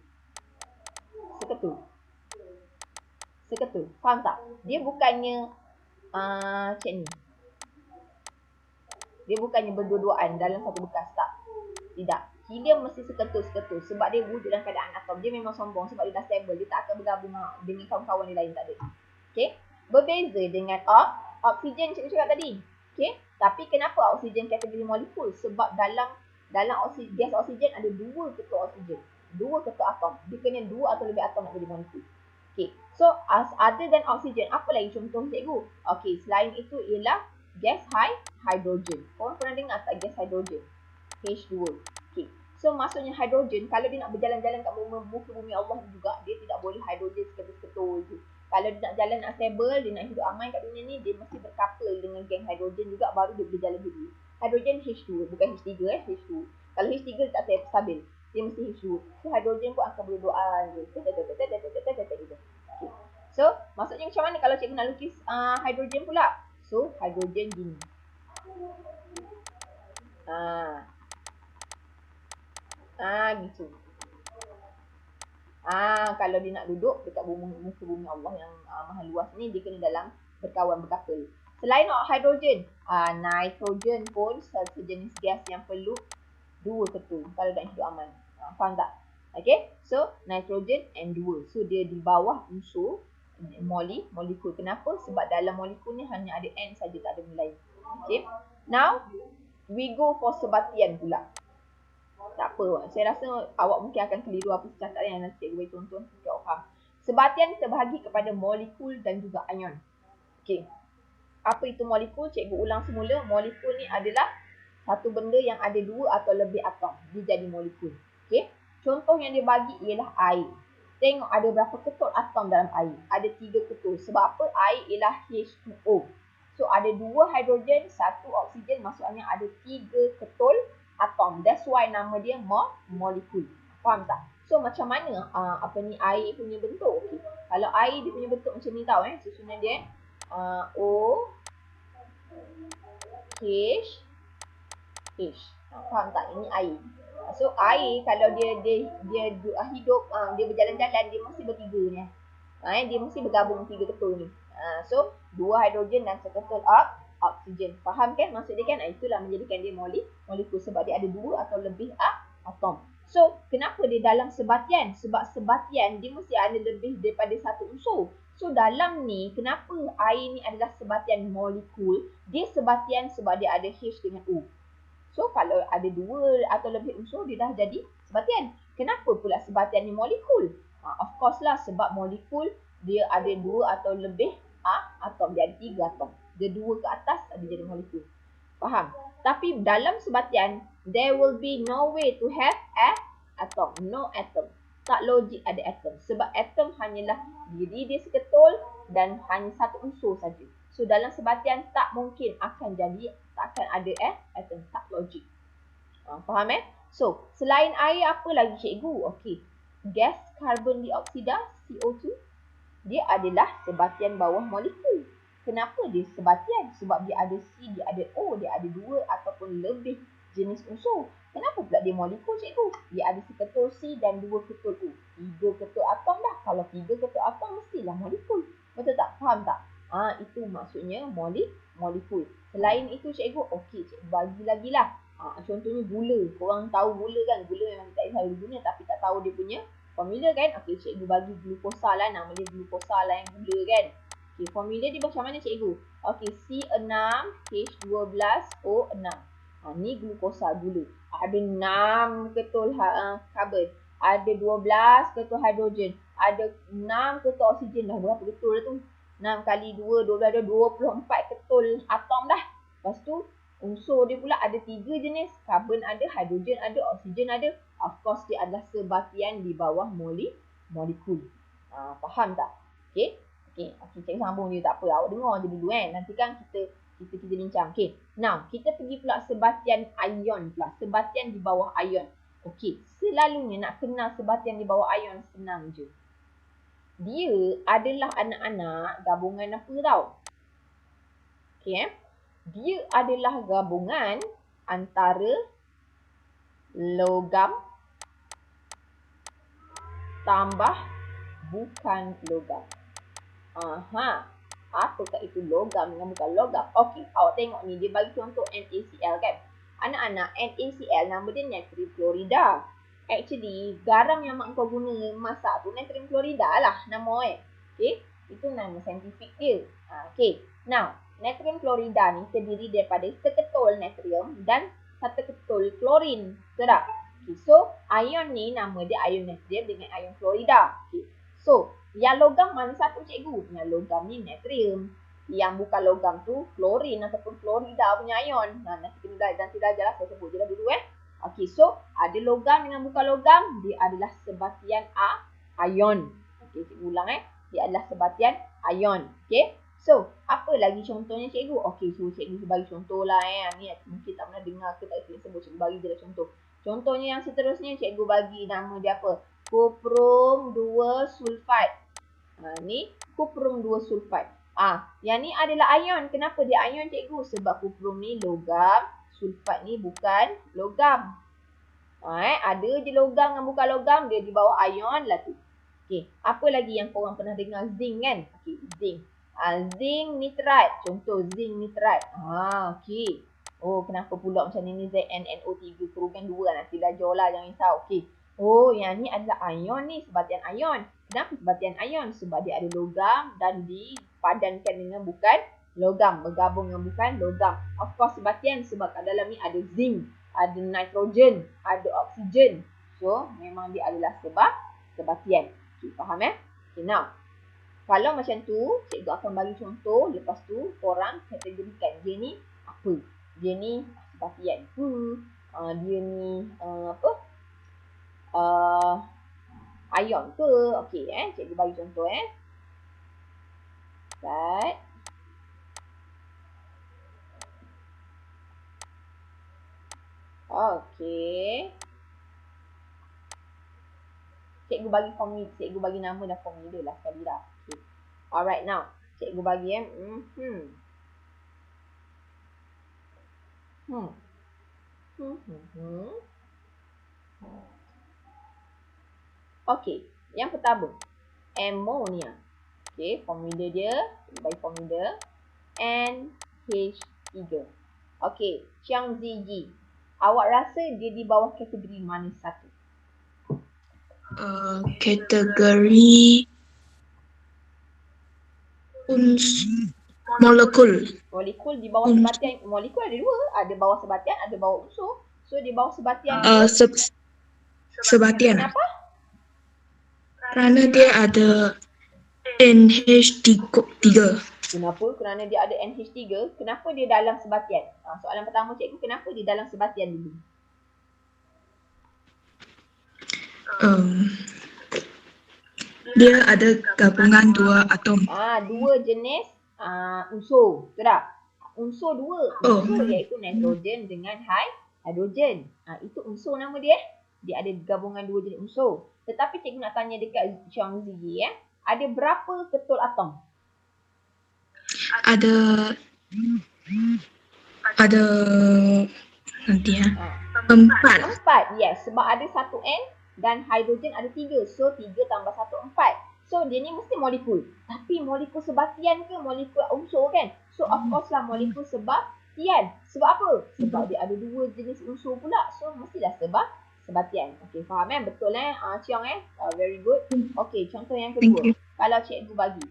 Faham tak? Dia bukannya macam ni. Dia bukannya berdua-duaan dalam satu bekas, tak. Tidak. Helium mesti seketul. Sebab dia wujud dalam keadaan atom. Dia memang sombong sebab dia dah stable. Dia tak akan bergabung dengan kawan-kawan yang lain, tak ada. Okay. Berbeza dengan oksigen cikgu cakap tadi. Okay. Tapi kenapa oksigen kategori molekul? Sebab dalam gas oksigen ada dua ketul oksigen. Dua ketul atom. Dia kena dua atau lebih atom nak jadi molekul. Okay. So, other than oksigen, apa lagi contoh cikgu? Okay. Selain itu ialah gas hidrogen. Korang pernah dengar tak gas hidrogen? H2. Okay. So maksudnya hidrogen, kalau dia nak berjalan-jalan kat muka bumi Allah juga, dia tidak boleh hidrogen seketul je. Kalau dia nak jalan, nak stable, dia nak hidup aman kat dunia ni, dia mesti berkapal dengan geng hidrogen juga, baru dia boleh jalan hidup. Hidrogen H2, bukan H3 H2. Kalau H3 dia tak stabil, dia mesti H2. So hidrogen pun akan berdoa je. Okay. So maksudnya macam mana kalau cikgu nak lukis hidrogen pula? So hidrogen gini. Gitu. Kalau dia nak duduk dekat muka bumi Allah yang maha luas ni, dia kena dalam berkawan berkapal. Selain hidrogen, nitrogen pun sejenis gas yang perlu dua ketul kalau nak hidup aman. Faham tak? Okay, so nitrogen and dua. So dia di bawah unsur molekul. Kenapa? Sebab dalam molekul ni hanya ada N saja, tak ada benda lain. Okay, now we go for sebatian pula. Tak apa, saya rasa awak mungkin akan keliru apa secatat yang nanti cikgu bagi contoh untuk awak faham. Sebatian terbahagi kepada molekul dan juga ion. Okey. Apa itu molekul? Cikgu ulang semula. Molekul ni adalah satu benda yang ada dua atau lebih atom. Dia jadi molekul. Okey. Contoh yang dia bagi ialah air. Tengok ada berapa ketul atom dalam air. Ada 3 ketul. Sebab apa? Air ialah H2O. So ada 2 hidrogen, 1 oksigen. Maksudnya ada 3 ketul atom. That's why nama dia molekul. Faham tak? So macam mana air punya bentuk? Okay. Kalau air dia punya bentuk macam ni tau susunan dia. O H. Faham tak? Ini air. So air kalau dia hidup, dia berjalan-jalan, dia mesti bertiga ni. Dia mesti bergabung 3 ketul ni. So 2 hidrogen dan 1 ketul oksigen. Faham kan maksud dia kan? Itulah menjadikan dia molekul sebab dia ada 2 atau lebih atom. So kenapa dia dalam sebatian? Sebab sebatian dia mesti ada lebih daripada satu unsur. So dalam ni, kenapa air ni adalah sebatian molekul? Dia sebatian sebab dia ada H dengan O. So kalau ada 2 atau lebih unsur, dia dah jadi sebatian. Kenapa pula sebatian ni molekul? Of course lah, sebab molekul dia ada 2 atau lebih atom. Dia ada 3 atom. Dia 2 ke atas, dia jadi molekul. Faham? Tapi dalam sebatian, there will be no way to have atom. No atom. Tak logik ada atom. Sebab atom hanyalah diri dia seketul dan hanya satu unsur saja. So dalam sebatian tak mungkin akan jadi, tak akan ada atom. Tak logik. Faham So selain air apa lagi cikgu? Okey. Gas karbon dioksida CO2, dia adalah sebatian bawah molekul. Kenapa dia sebatian? Sebab dia ada C, dia ada O, dia ada 2 ataupun lebih jenis unsur. Kenapa pula dia molekul cikgu? Dia ada seketul C dan 2 ketul O. 3 ketul atom dah. Kalau 3 ketul atom mestilah molekul. Betul tak? Faham tak? Itu maksudnya molekul. Selain itu cikgu, okey cikgu bagi lagi lah. Contohnya gula. Korang tahu gula kan? Gula memang tak selalu guna tapi tak tahu dia punya formula kan? Okey, cikgu bagi glukosa lah. Nama dia glukosa lah yang gula kan? Okey, formula dia macam mana cikgu? Okey, C6H12O6. Ni glukosa, gula. Ada 6 ketul karbon. Ada 12 ketul hidrogen. Ada 6 ketul oksigen dah. Berapa ketul dah tu? 6 kali 2, 12 dah 24 ketul atom dah. Lepas tu, unsur dia pula ada 3 jenis. Karbon ada, hidrogen ada, oksigen ada. Of course, dia adalah sebatian di bawah molekul. Faham tak? Okay, cikgu sambung je, tak apa. Awak dengar je dulu kan. Nanti kan kita bincang. Okay, now kita pergi pula sebatian ion pula. Sebatian di bawah ion. Okay, selalunya nak kenal sebatian di bawah ion senang je. Dia adalah anak-anak gabungan apa tau? Okay, dia adalah gabungan antara logam tambah bukan logam. Apakah itu logam dengan bukan logam? Okey, awak tengok ni, dia bagi contoh NaCl kan. Anak-anak, NaCl nama dia natrium klorida. Actually, garam yang mak kau guna masak tu natrium klorida lah nama Okey, itu nama saintifik dia. Okey, now natrium klorida ni terdiri daripada seketul natrium dan satu ketul klorin. Betul tak? Okay, so ion ni nama dia ion natrium dengan ion klorida. Okay. So, yang logam mana satu cikgu? Yang logam ni natrium. Yang bukan logam tu klorin ataupun klorida punya ion. Nanti kita belajar lah, saya sebut je lah dulu Okay, so ada logam dengan bukan logam, dia adalah sebatian ion. Okay, cikgu ulang dia adalah sebatian ion. Okay. So, apa lagi contohnya cikgu? Okey, so cikgu bagi contoh lah Ni mungkin tak pernah dengar ke tak sebut, cikgu bagi je lah contoh. Contohnya yang seterusnya cikgu bagi nama dia apa? Kuprum 2 sulfat. Ni kuprum 2 sulfat. Yang ni adalah ion. Kenapa dia ion cikgu? Sebab kuprum ni logam, sulfat ni bukan logam. Ada je logam dengan bukan logam, dia di bawah ion lah tu. Okey, apa lagi yang korang pernah dengar? Zinc kan? Okey, zinc. Zinc nitrat. Contoh zinc nitrat. Okey. Oh, kenapa pula macam ni ZnNO3 kerugan 2 nanti belajar lah, jangan risau. Okey. Oh, yang ni adalah ion ni, sebatian ion. Kenapa sebatian ion? Sebab dia ada logam dan dipadankan dengan bukan logam, bergabung dengan bukan logam. Of course sebatian sebab kat dalam ni ada zinc, ada nitrogen, ada oksigen. So, memang dia adalah sebatian. Okey, faham Okay, now kalau macam tu, cikgu akan bagi contoh. Lepas tu, korang kategorikan. Dia ni apa? Dia ni sebatian ke? Dia ni ion ke? Okey, cikgu bagi contoh Right. Okey. Cikgu bagi formula, cikgu bagi nama dan formula lah sekali dah. Okay. Alright, now cikgu bagi Okey, yang pertama ammonia. Okey, formula dia, cikgu bagi formula NH3. Okey, Chiang Ziji. Awak rasa dia di bawah kategori mana satu? Kategori molekul. Molekul di bawah sebatian. Molekul ada dua, ada bawah sebatian, ada bawah unsur. So di bawah sebatian sebatian. Kenapa? Kerana dia ada NH3. Kenapa? Kerana dia ada NH3. Kenapa dia dalam sebatian? Soalan pertama cikgu, kenapa dia dalam sebatian dulu? Dia ada gabungan dua atom. Dua jenis unsur. Betul tak? Unsur dua. Unsur iaitu nitrogen dengan hidrogen. Itu unsur nama dia. Dia ada gabungan dua jenis unsur. Tetapi cikgu nak tanya dekat Chiang Ziji ada berapa ketul atom? Ada nanti 4. 4, yes. Sebab ada 1N dan hidrogen ada 3. So 3 tambah 1, 4. So dia ni mesti molekul. Tapi molekul sebatian ke molekul unsur kan? So of course lah molekul sebatian. Sebab apa? Sebab dia ada dua jenis unsur pula. So mestilah sebatian. Okey, faham Betul Ciong very good. Okey, contoh yang Thank kedua. you. Kalau cikgu bagi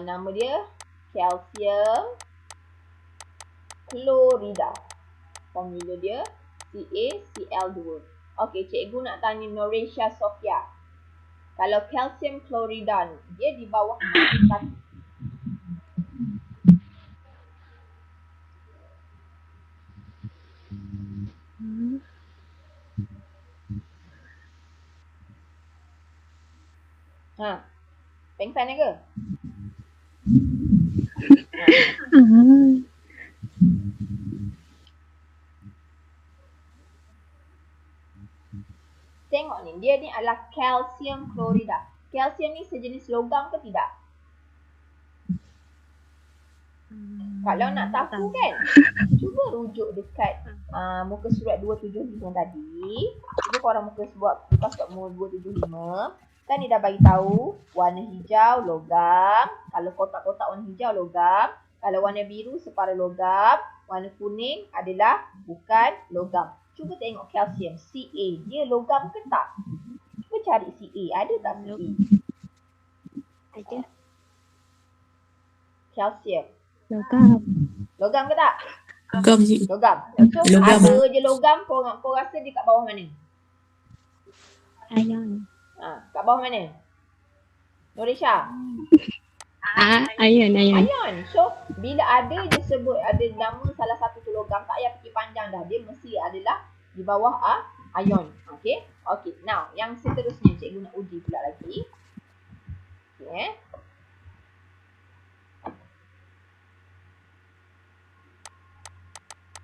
nama dia kalsium klorida. Formula dia CaCl2. Okey, cikgu nak tanya Noresha Sofia. Kalau kalsium klorida ni, dia di bawah mana? Pengsan ke? Tengok ni, dia ni adalah kalsium klorida. Kalsium ni sejenis logam ke tidak? Kalau nak tahu kan, cuba rujuk dekat muka surat 275 tadi. Cuba korang buka surat 275. Kan dia dah bagi tahu warna hijau logam. Kalau kotak-kotak warna hijau logam. Kalau warna biru separa logam. Warna kuning adalah bukan logam. Cuba tengok kalsium Ca. Dia logam ke tak? Cuba cari Ca. Ada tak Ca? Ada. Kalsium. Logam. Logam ke tak? Logam sih. Logam. So Logam. ada je logam. Kau rasa dia kat bawah mana? Ion. Kat bawah mana? Noresha? Ion. Ion. So, bila ada je sebut ada nama salah satu tu logam, tak payah fikir panjang dah. Dia mesti adalah di bawah ion. Okay? Okay. Now, yang seterusnya cikgu nak uji pula lagi. Okay.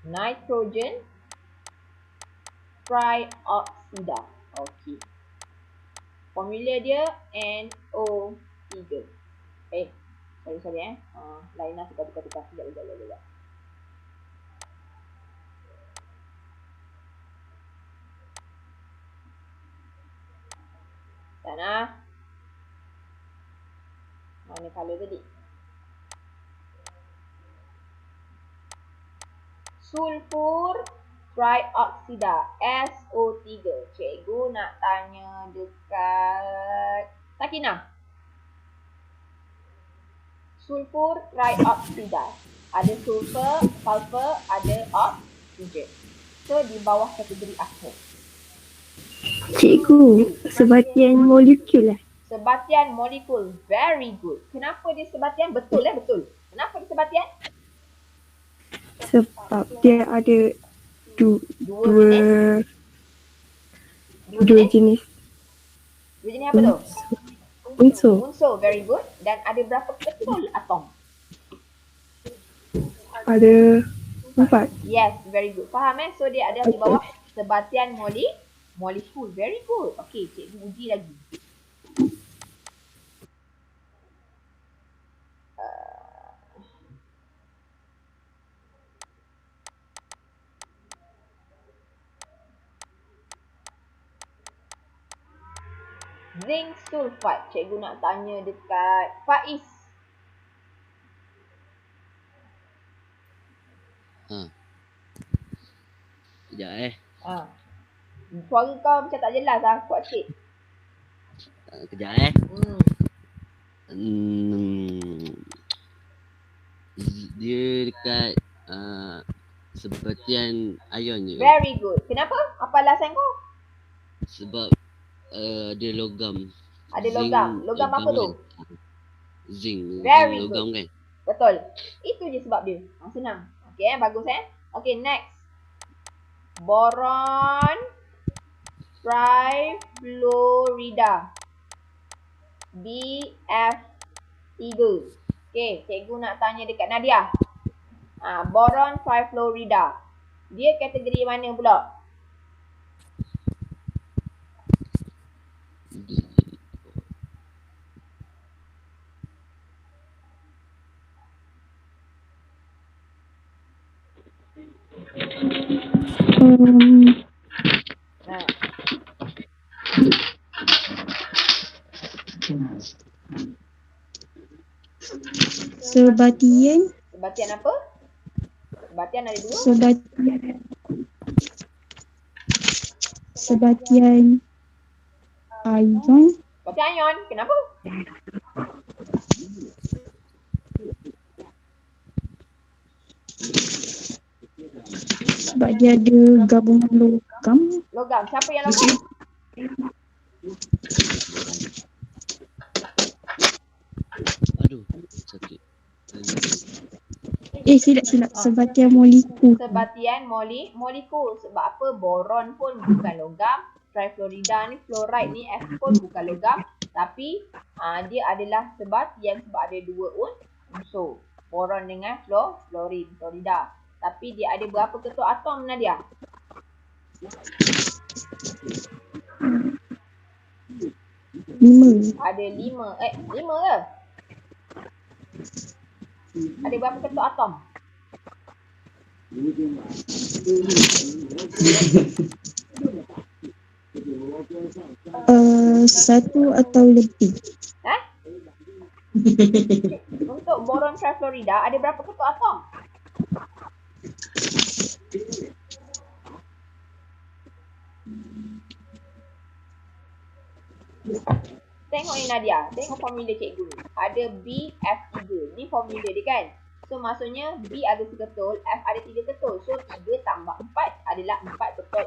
Nitrogen trioxide. Okay. Formula dia NO3. Sorry lain lah, tukar. Sekejap. Sana. Mana color tadi? Sulfur trioxide, SO3. Cikgu nak tanya dekat Sakinah. Sulfur trioxide. Ada sulfur, ada oksigen. So, di bawah kategori apa? Cikgu, sebatian molekul lah. Sebatian molekul. Very good. Kenapa dia sebatian? Betul betul. Kenapa dia sebatian? Sebab dia ada dua jenis Dua jenis apa tu? unsur. Unsur. Very good. Dan ada berapa ketul atom? Ada 4. Yes, very good. Faham So, dia ada di bawah sebatian molekul. Very good. Okay, cikgu uji lagi. Zinc sulfate. Cikgu nak tanya dekat Faiz. Sekejap Suara kau macam tak jelas kuat sikit. Kejap Dia dekat sebatian ion je. Very good. Kenapa? Apa alasan kau? Sebab dia logam. Ada logam. Logam apa tu? Zinc. Very Logam good. kan? Betul. Itu je sebab dia. Senang. Okay, bagus Okay, next. Boron trifluorida. BF3. Okay, cikgu nak tanya dekat Nadia. Boron trifluorida. Dia kategori mana pula? Sebatian Sebatian apa? Sebatian ada 2. Sebatian ion. Sebatian ion. Kenapa? Sebab dia ada gabungan logam. Logam. Siapa yang logam? Aduh, sakit. Silap. Sebatian molekul. Sebatian molekul. Sebab apa? Boron pun bukan logam. Trifluorida ni, fluoride ni, F pun bukan logam. Tapi dia adalah sebatian sebab ada 2 unsur. Boron dengan fluorine, fluorida. Tapi dia ada berapa ketul atom, Nadia? Lima. Ada 5. 5 ke? Ada berapa ketul atom? Satu atau lebih. Untuk boron trifluorida ada berapa ketul atom? Tengok ni Nadia, tengok formula cikgu ni. Ada BF3. Ni formula dia kan. So maksudnya B ada 3 ketul, F ada 3 ketul. So 3 tambah 4 adalah 4 ketul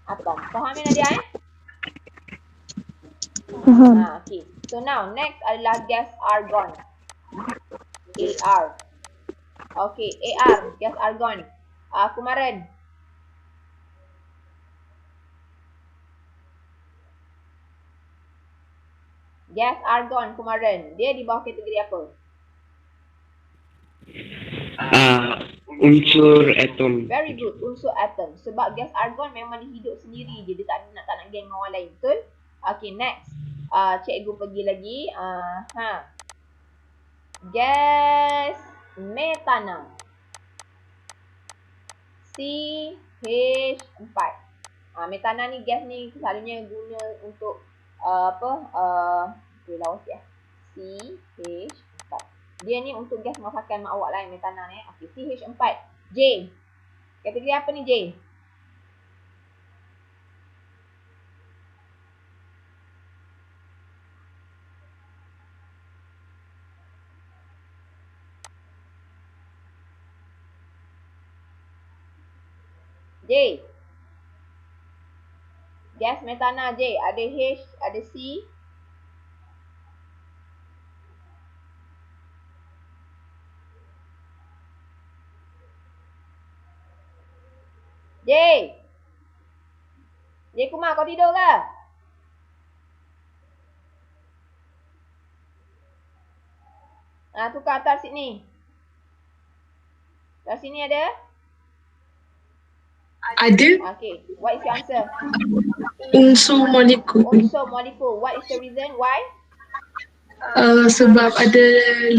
atom. Faham ni Nadia Faham. Okay. So now next adalah gas argon. AR. Okay, AR, gas argon. Kumaran. Gas argon kumaran. Dia di bawah kategori apa? Unsur atom. Very good, unsur atom. Sebab gas argon memang dia hidup sendiri je. Dia tak nak geng dengan orang lain. Betul? Okay, next. Cikgu pergi lagi. Gas metana. CH4. Metana ni gas ni selalunya guna untuk lawas ya. CH4. Dia ni untuk gas masakan mak awak lah yang metana ni. Okey, CH4. J. Kategori apa ni J? J. Gas metana J. Ada H, ada C. J. J Kumar, kau tidur ke? Tukar atas sini. Atas sini ada? Ada Okay. What is your answer? unsur molekul. Unsur molekul. What is the reason? Why? Sebab ada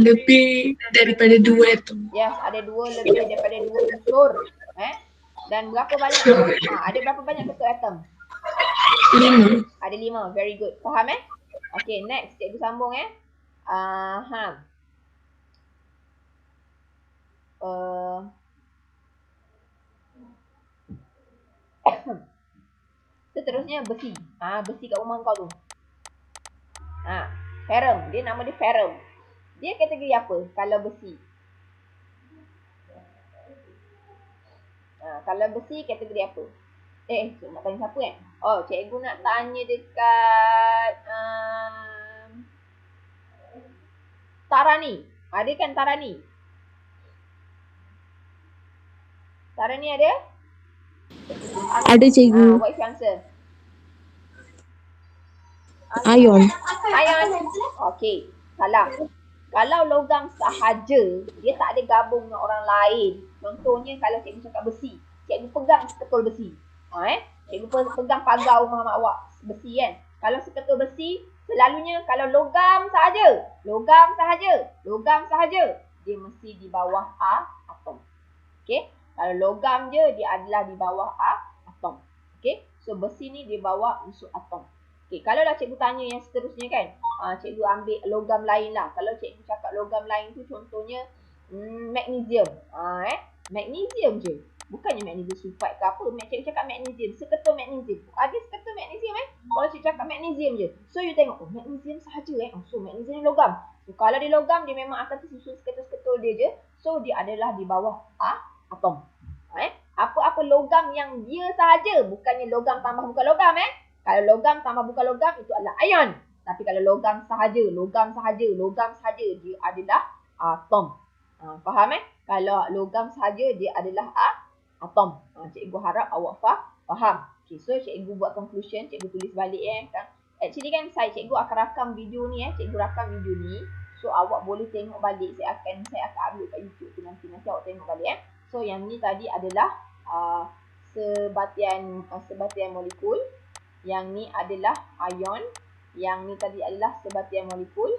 lebih daripada 2 atom. Yes, ada 2 lebih daripada 2 unsur. Dan berapa banyak? Ada berapa banyak ketul atom? 5. Ada 5. Very good. Faham Okay, next. Cikgu sambung Seterusnya besi. Besi kat rumah kau tu. Ferrum. Dia nama dia ferrum. Dia kategori apa kalau besi? Kalau besi kategori apa? Nak tanya siapa cikgu nak tanya dekat Tarani. Ada kan Tarani? Tarani ada? Ada cikgu. What is your answer? Ion. Ion. Okay, salah. Kalau logam sahaja, dia tak ada gabung dengan orang lain. Contohnya kalau cikgu cakap besi, cikgu pegang seketul besi. Cikgu pegang pagar rumah mak awak besi kan. Kalau seketul besi, selalunya kalau logam sahaja, dia mesti di bawah atom. Okay. Kalau logam je, dia adalah di bawah atom. Okay. So besi ni di bawah unsur atom. Okay, kalau lah cikgu tanya yang seterusnya kan, cikgu ambil logam lain lah. Kalau cikgu cakap logam lain tu contohnya magnesium. Magnesium je. Bukannya magnesium sulfide ke apa. Cikgu cakap magnesium. Seketul magnesium. Ada seketul magnesium Kalau cikgu cakap magnesium je. So you tengok. Oh magnesium sahaja Oh so magnesium ni logam. So kalau dia logam dia memang akan tersusun seketul-seketul dia je. So dia adalah di bawah atom. Apa-apa logam yang dia sahaja. Bukannya logam tambah bukan logam Kalau logam tambah bukan logam itu adalah ion. Tapi kalau logam sahaja dia adalah atom. Faham Kalau logam sahaja dia adalah atom. Cikgu harap awak faham. Okay, so cikgu buat conclusion, cikgu tulis balik Actually kan cikgu akan rakam video ni cikgu rakam video ni. So awak boleh tengok balik. Saya akan upload kat YouTube tu nanti awak tengok balik So yang ni tadi adalah sebatian molekul. Yang ni adalah ion. Yang ni tadi adalah sebatian molekul.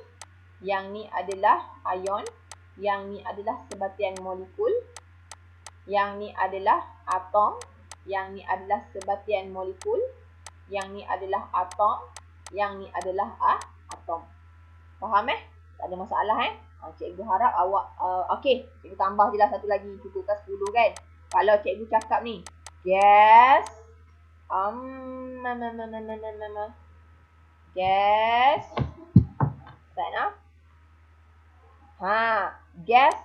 Yang ni adalah ion. Yang ni adalah sebatian molekul. Yang ni adalah atom. Yang ni adalah sebatian molekul. Yang ni adalah atom. Yang ni adalah atom. Faham Tak ada masalah Cikgu harap awak okey, cikgu tambah je lah satu lagi. Cukupkan 10 kan. Kalau cikgu cakap ni gas gas tak nak gas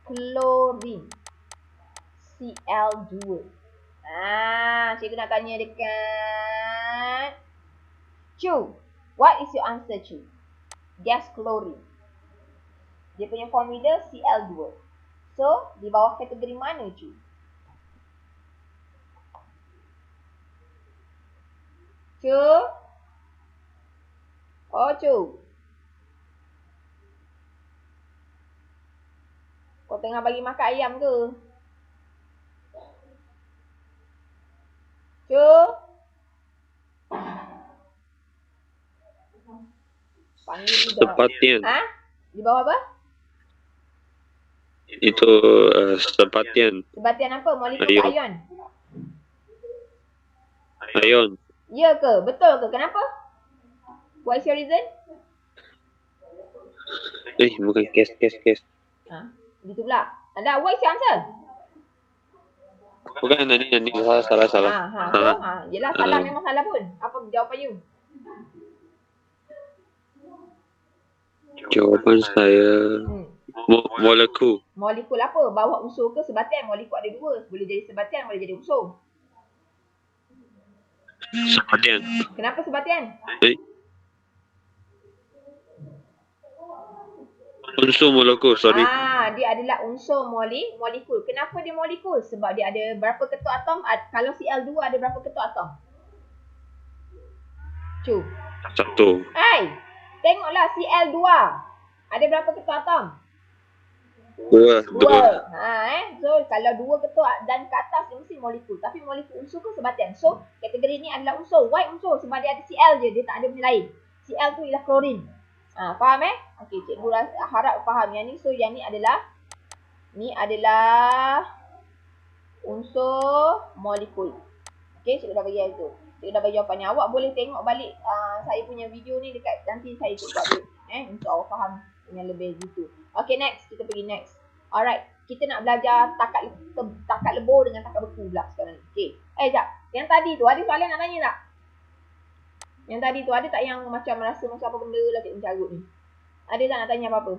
klorin Cl2. Cikgu nak tanya dekat Chu. What is your answer, Chu? Gas klorin. Dia punya formula Cl2. So, di bawah kategori mana, Chu? Chu? Oh, Chu. Kau tengah bagi makan ayam ke? Chu? Panggil budak. Sebatian. Di bawah apa? Itu sebatian. Sebatian apa? Molekul ke ion? Ion. Ya ke? Betul ke? Kenapa? What is your reason? Bukan kes. Gitu pula. Ada, what is your answer? Bukan nanti salah. Yelah, salah memang salah pun. Apa jawapan you? Jawapan saya molekul. Molekul apa? Bawa unsur ke sebatian? Molekul ada dua. Boleh jadi sebatian, boleh jadi unsur. Sebatian. Kenapa sebatian? Unsur molekul, sorry. Dia adalah unsur molekul. Kenapa dia molekul? Sebab dia ada berapa ketul atom? Kalau Cl2 ada berapa ketul atom? Cu. 1. Tengoklah Cl2. Ada berapa ketul atom? 2. So kalau 2 ketul dan ke atas dia mesti molekul. Tapi molekul unsur ke sebatian? So kategori ni adalah unsur. Why unsur? Sebab dia ada Cl je. Dia tak ada benda lain. Cl tu ialah klorin. Faham Okey, cikgu harap faham yang ni. So yang ni adalah unsur molekul. Okey, cikgu dah bagi itu. Cikgu dah bagi jawapannya. Awak boleh tengok balik saya punya video ni dekat nanti saya buat dulu untuk awak faham dengan lebih gitu. Okey, next. Kita pergi next. Alright, kita nak belajar takat lebur dengan takat beku pula sekarang ni. Okey. Sekejap. Yang tadi tu ada soalan nak tanya tak? Yang tadi tu ada tak yang macam rasa macam apa benda lah cikgu carut ni? Ada tak nak tanya apa-apa?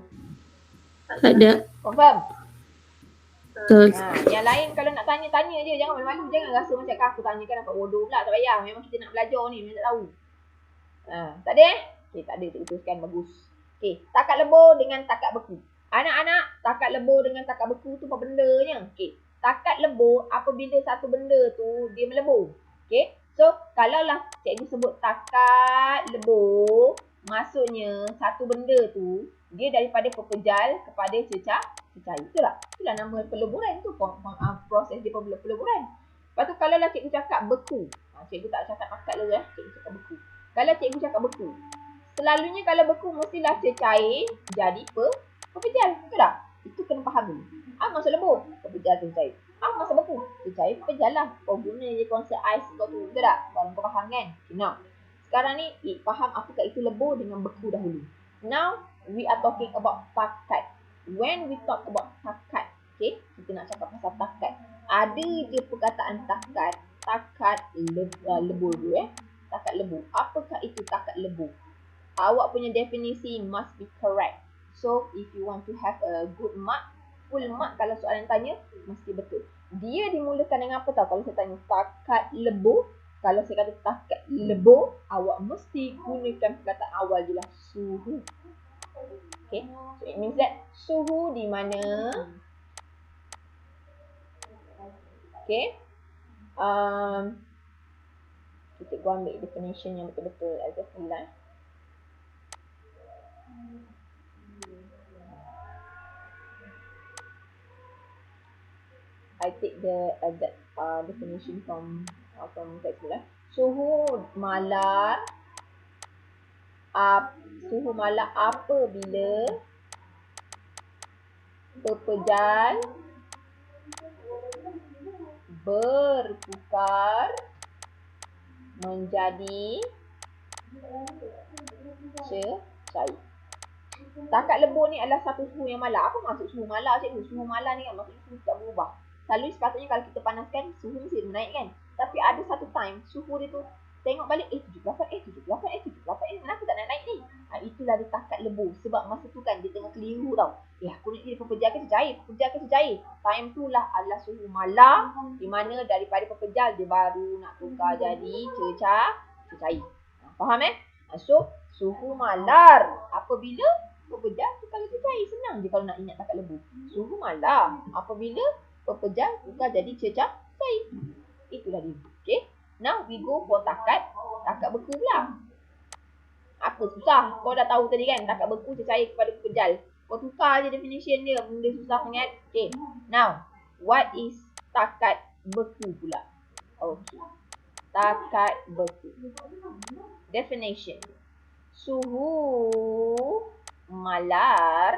Ada. Confirm? Betul. Yang lain kalau nak tanya je. Jangan malu-malu. Jangan rasa macam aku tanyakan dapat bodoh pula. Tak payah. Memang kita nak belajar ni. Memang tak tahu. Tak ada Okey, tak ada. Cikgu teruskan. Bagus. Okey. Takat lebur dengan takat beku. Anak-anak, takat lebur dengan takat beku tu apa bendanya? Okey. Takat lebur apabila satu benda tu dia melebur. Okey. So, kalaulah cikgu sebut takat lebur, maksudnya satu benda tu dia daripada pepejal kepada cecair. Betul tak? Itulah nama peleburan tu. Proses dia peleburan. Lepas tu kalaulah cikgu cakap beku. Cikgu tak cakap takat lebur cikgu cakap beku. Kalau cikgu cakap beku, selalunya kalau beku mestilah cecair jadi pepejal. Betul tak? Itu kena faham dulu. Maksud lebur, pepejal cecair. Masa beku, cecair pepejal lah. Kau guna je konsep ais kau tu. Betul tak? Baru kau faham kan? Now, sekarang ni faham apakah itu lebur dengan beku dahulu. Now, we are talking about takat. When we talk about takat, okay, Kita nak cakap pasal takat. Ada je perkataan takat. Takat lebur dulu Takat lebur. Apakah itu takat lebur? Awak punya definisi must be correct. So, if you want to have a good mark, full mark kalau soalan tanya, mesti betul. Dia dimulakan dengan apa tau? Kalau saya tanya takat lebur, kalau saya kata takat lebur, awak mesti gunakan perkataan awal je lah. Suhu. Okay. So, it means that suhu di mana? Okay. Kita ambil definition yang betul-betul as a full line. I take the that definition from text lah. Suhu malar apabila pepejal bertukar menjadi cair. Takat lebur ni adalah satu suhu yang malar. Apa maksud suhu malar cikgu? Suhu malar ni kan maksudnya suhu tak berubah. Selalu sepatutnya kalau kita panaskan, suhu mesti naik kan. Tapi ada satu time, suhu dia tu tengok balik, 78, 78, kenapa tak naik ni? Itulah dia takat lebur. Sebab masa tu kan dia tengah keliru tau. Aku nak jadi pepejal ke cair? Time tu lah adalah suhu malar, di mana daripada pepejal dia baru nak tukar jadi cair. Faham So, suhu malar apabila pepejal tukar jadi cair. Senang je kalau nak ingat takat lebur. Suhu malar apabila pepejal tukar jadi cair. Itulah dia. Okay. Now we go for takat beku pula. Apa susah? Kau dah tahu tadi kan, takat beku cair kepada pepejal. Kau tukar je definition dia, benda susah sangat. Okay. Now, what is takat beku pula? Okay. Takat beku. Definition. Suhu malar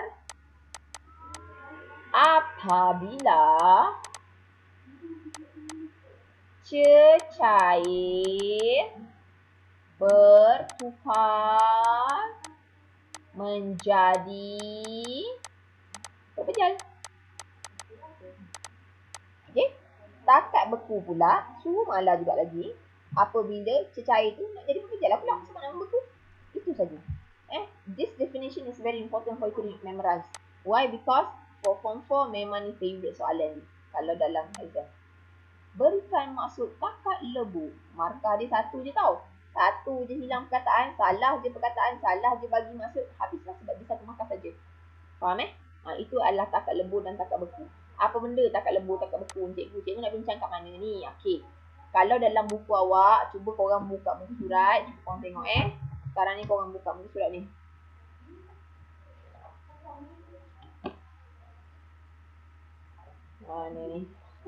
apabila cecair bertukar menjadi pepejal. Okey, takat beku pula, suhu malar juga lagi apabila cecair tu nak jadi pepejal pula sebab nama beku. Itu saja. This definition is very important for you to memorize. Why? Because for form 4 memang ni favorite soalan ni kalau dalam exam. Berikan maksud takat lebur. Markah dia satu je tau. Satu je hilang perkataan, salah je bagi maksud, habislah sebab dia satu markah saja. Faham Itu adalah takat lebur dan takat beku. Apa benda takat lebur, takat beku? Cikgu nak bincang kat mana ni? Okey. Kalau dalam buku awak, cuba korang buka muka surat, cuba korang tengok Sekarang ni korang buka muka surat ni. Mana ni?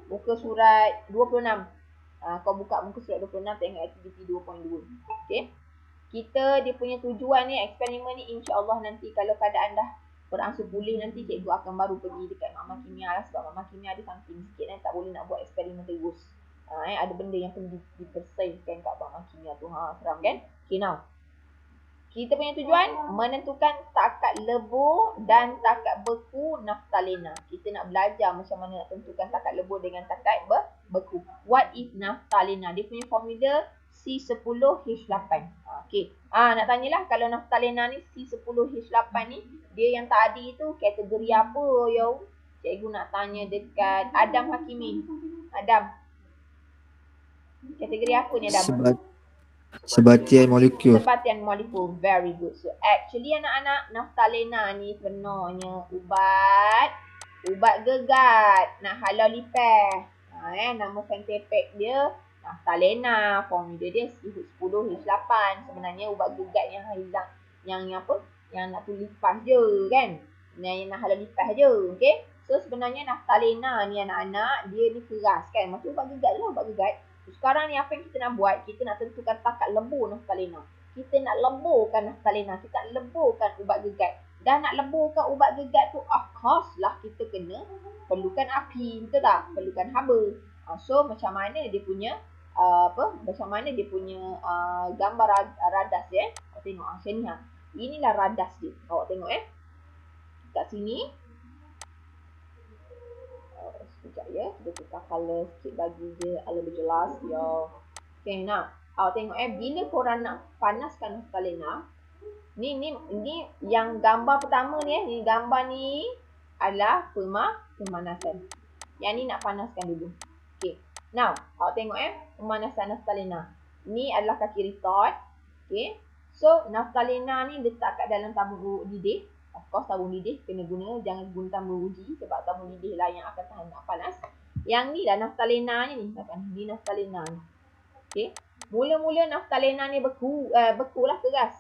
Muka surat 26. Kau buka muka surat 26, tengok aktiviti 2.2. Okay. Dia punya tujuan ni, eksperimen ni insya-Allah nanti kalau keadaan dah berangsur pulih, nanti cikgu akan baru pergi dekat Mama Kimia lah. Sebab Mama Kimia ada something sikit tak boleh nak buat eksperimen terus. Ada benda yang perlu dipersaikan kat Mama Kimia tu. Seram kan? Okay, now. Kita punya tujuan menentukan takat lebur dan takat beku naftalena. Kita nak belajar macam mana nak tentukan takat lebur dengan takat beku. What is naftalena? Dia punya formula C10H8. Okey. Nak tanyalah kalau naftalena ni C10H8 ni, dia yang tadi tu kategori apa yo? Cikgu nak tanya dekat Adam Hakimi. Adam. Kategori apa ni Adam? Sebatian molekul. Sebatian molekul. Very good. So actually anak-anak, naftalena ni sebenarnya ubat gegat. Nak halau lipeh. Nama saintifik dia naftalena. Formula dia C10H8. Sebenarnya ubat gegat yang hilang, yang apa? Yang nak tu lipas je kan. Yang nak halau lipas je. Okay. So sebenarnya naftalena ni anak-anak, dia ni keras kan. Macam ubat gegat lah, ubat gegat. Sekarang ni apa yang kita nak buat? Kita nak tentukan takat lebur naftalena. Kita nak leburkan naftalena. Kita nak leburkan ubat gegat. Dan nak leburkan ubat gegat tu, of course lah kita kena perlukan api. Betul tak? Perlukan haba. So macam mana dia punya macam mana dia punya gambar radas dia? Awak tengok macam ni Inilah radas dia. Awak tengok kat sini. ya. Kita tukar color sikit bagi dia lebih jelas ya. Okay, now awak tengok bila korang nak panaskan naftalena, ni yang gambar pertama ni ni gambar ni adalah pemanasan. Yang ni nak panaskan dulu. Okay, now awak tengok pemanasan naftalena. Ni adalah kaki retort. Okay, so naftalena ni letak kat dalam tabung lidih. Of course tabung lidih kena guna, jangan guna tabung uji sebab tabung lidih lah yang akan tahan nak panas. Yang ni lah naftalena ni. Ni naftalena ni. Okay, mula-mula naftalena ni beku lah, keras.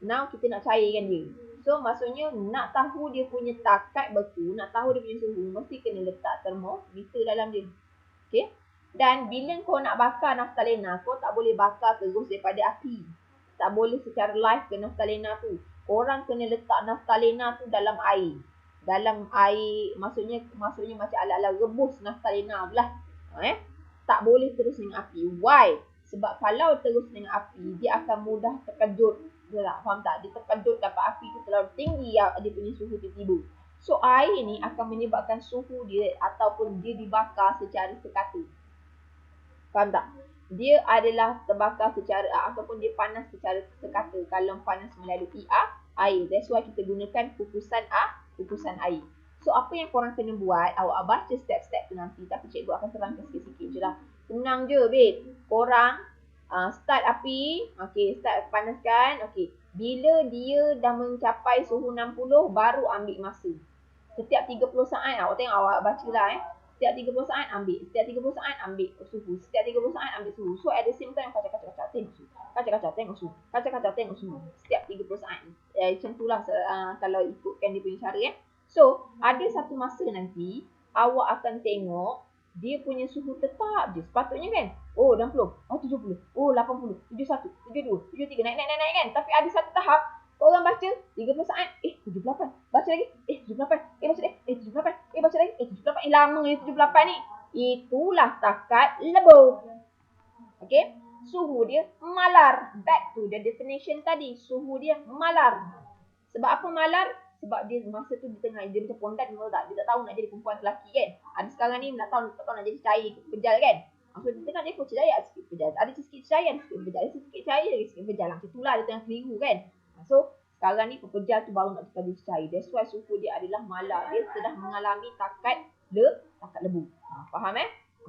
Now kita nak cairkan dia. So maksudnya nak tahu dia punya takat beku, nak tahu dia punya suhu, mesti kena letak termometer dalam dia. Okay, dan bila kau nak bakar naftalena, kau tak boleh bakar terus daripada api. Tak boleh secara live ke naftalena tu. Korang kena letak naftalena tu dalam air. Dalam air, maksudnya macam ala-ala rebus naftalena lah. Tak boleh terus dengan api. Why? Sebab kalau terus dengan api, dia akan mudah terkejut. Dia tak faham tak? Dia terkejut dapat api tu terlalu tinggi, dia punya suhu tiba-tiba. So air ni akan menyebabkan suhu dia ataupun dia dibakar secara sekata. Faham tak? Dia adalah terbakar secara ataupun dia panas secara sekata kalau panas melalui air. That's why kita gunakan kukusan air. So apa yang korang kena buat, awak baca step-step tu nanti, tapi cikgu akan terangkan sikit-sikit je lah. Senang je babe. Korang start api, okey, start panaskan, okey. Bila dia dah mencapai suhu 60 baru ambil masa. Setiap 30 saat, awak tengok, awak bacalah Setiap 30 saat ambil, setiap 30 saat ambil suhu, setiap 30 saat ambil suhu. So at the same time kaca-kaca tengok suhu, kaca-kaca tengok suhu, kaca-kaca tengok suhu. Setiap 30 saat. Macam itulah kalau ikutkan dia punya cara So ada satu masa nanti awak akan tengok dia punya suhu tetap je. Sepatutnya kan, oh 60, oh 70, oh 80, 71, 72, 73, naik kan. Tapi ada satu tahap orang baca 30 saat, 78. Baca lagi, 78. Baca lagi, 78. Baca lagi, 78. Lama ni 78 ni. Itulah takat lebu. Okay, suhu dia malar. Back to the definition tadi. Suhu dia malar. Sebab apa malar? Sebab dia masa tu di tengah, dia macam pondan, dia tak tahu nak jadi perempuan ke lelaki kan. Ada sekarang ni tak tahu nak jadi cair ke pejal kan. So di tengah dia pun cahaya sikit pejal. Ada sikit cahaya, sikit pejal. Ada sikit cahaya, sikit pejal. Macam itulah dia tengah keliru kan. So sekarang ni pepejal tu baru nak jadi cair. That's why suhu dia adalah malar. Dia sedang mengalami takat lebu. Faham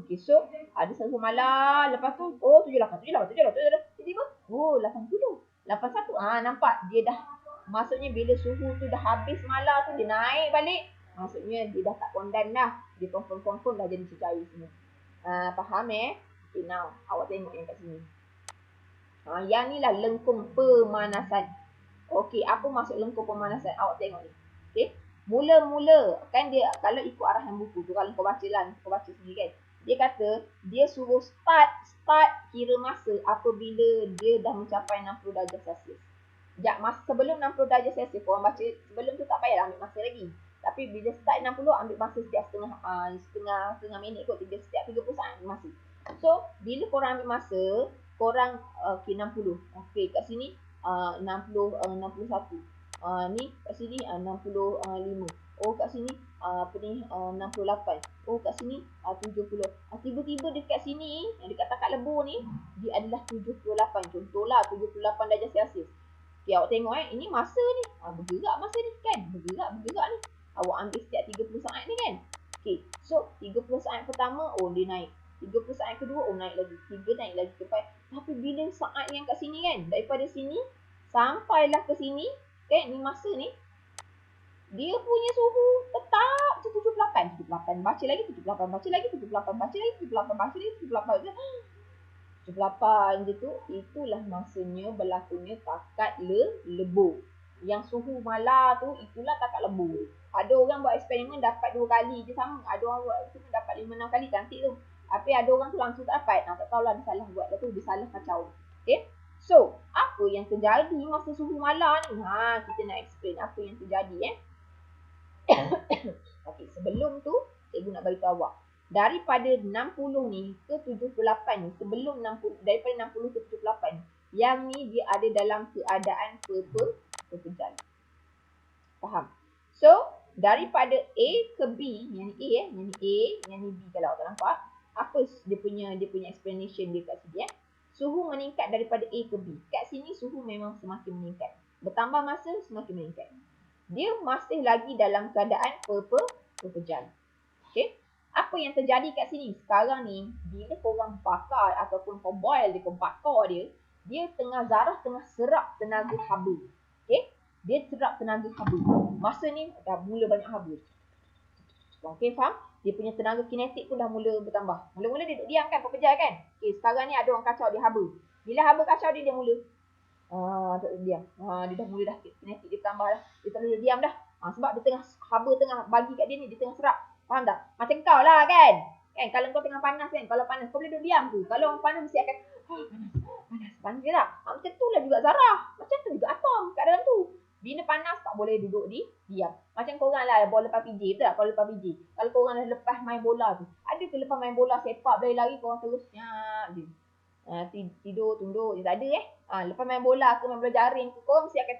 Okay, so ada suhu malar. Lepas tu, oh 78. Tiba-tiba, oh 80. 81. Nampak dia dah, maksudnya bila suhu tu dah habis malar tu, dia naik balik. Maksudnya dia dah tak pondan dah. Dia confirm dah jadi cair semua. Faham Okay, now awak tengok yang kat sini. Yang ni lah lengkung pemanasan. Okey, apa maksud lengkung pemanasan? Awak tengok ni. Okey. Mula-mula kan dia, kalau ikut arahan buku tu, kalau kau baca lah, kau baca sendiri kan. Dia kata dia suruh start kira masa apabila dia dah mencapai 60 darjah Celsius. Sebelum 60 darjah Celsius korang baca, sebelum tu tak payahlah ambil masa lagi. Tapi bila start 60 ambil masa setiap setengah minit kot, setiap 30 saat ambil masa. So bila korang ambil masa, korang 60. Okey, kat sini 61. Ni kat sini 65. Oh kat sini 68. Oh kat sini 70. Tiba-tiba dekat sini, dekat takat lebu ni, dia adalah 78. Contohlah 78 darjah Celsius. Okay, awak tengok ini masa ni. Bergerak masa ni kan. Bergerak ni. Awak ambil setiap 30 saat ni kan. Okay, so 30 saat pertama, oh dia naik. 30 saat kedua, oh naik lagi. 3 naik lagi. Tapi bila saat yang kat sini kan, daripada sini sampailah ke sini, kan, ni masa ni, dia punya suhu tetap 78. Baca lagi 78. Baca lagi 78. Baca lagi 78. Baca lagi 78 je tu, itulah masanya berlakunya takat lebu. Yang suhu malar tu, itulah takat lebu. Ada orang buat eksperimen dapat 2 kali je sama. Ada orang buat eksperimen dapat 5-6 kali, cantik tu. Tapi ada orang tu langsung tak dapat. Tak tahulah dia salah buat lah tu, dia salah kacau. Okay. So, apa yang terjadi masa suhu malar ni? Kita nak explain apa yang terjadi Okay, sebelum tu, cikgu nak beritahu awak. Daripada 60 ni ke 78 ni, sebelum 60, daripada 60 ke 78, yang ni dia ada dalam keadaan pepejal. Faham? So, daripada A ke B, yang ni A yang ni A, yang ni B kalau tak nampak. Apa dia punya explanation dia kat sini Suhu meningkat daripada A ke B. Kat sini suhu memang semakin meningkat. Bertambah masa semakin meningkat. Dia masih lagi dalam keadaan pepejal. Okey. Apa yang terjadi kat sini? Sekarang ni, bila korang bakar ataupun kau boil dia, kau bakar dia, dia zarah tengah serap tenaga haba. Okey? Dia serap tenaga haba. Masa ni dah mula banyak haba. Okey, faham? Dia punya tenaga kinetik pun dah mula bertambah. Mula-mula dia duduk diam kan, pepejal kan? Okey, sekarang ni ada orang kacau dia haba. Bila haba kacau dia mula tak diam. Dia dah mula dah kinetik dia bertambah dah. Dia tak boleh diam dah. Sebab dia tengah haba tengah bagi kat dia ni, dia tengah serap. Faham tak? Macam kau lah kan? Kan kalau kau tengah panas kan, kalau panas kau boleh duduk diam tu. Kalau orang panas mesti akan panas je lah. Macam tu lah juga zarah. Macam tu juga atom kat dalam tu. Bila panas tak boleh duduk diam. Macam korang lah bola lepas PJ, betul tak? Kalau lepas PJ. Kalau korang dah lepas main bola tu. Ada ke lepas main bola sepak berlari korang terus nyap je. Tidur, tunduk je tak ada lepas main bola ke main bola jaring tu, korang mesti akan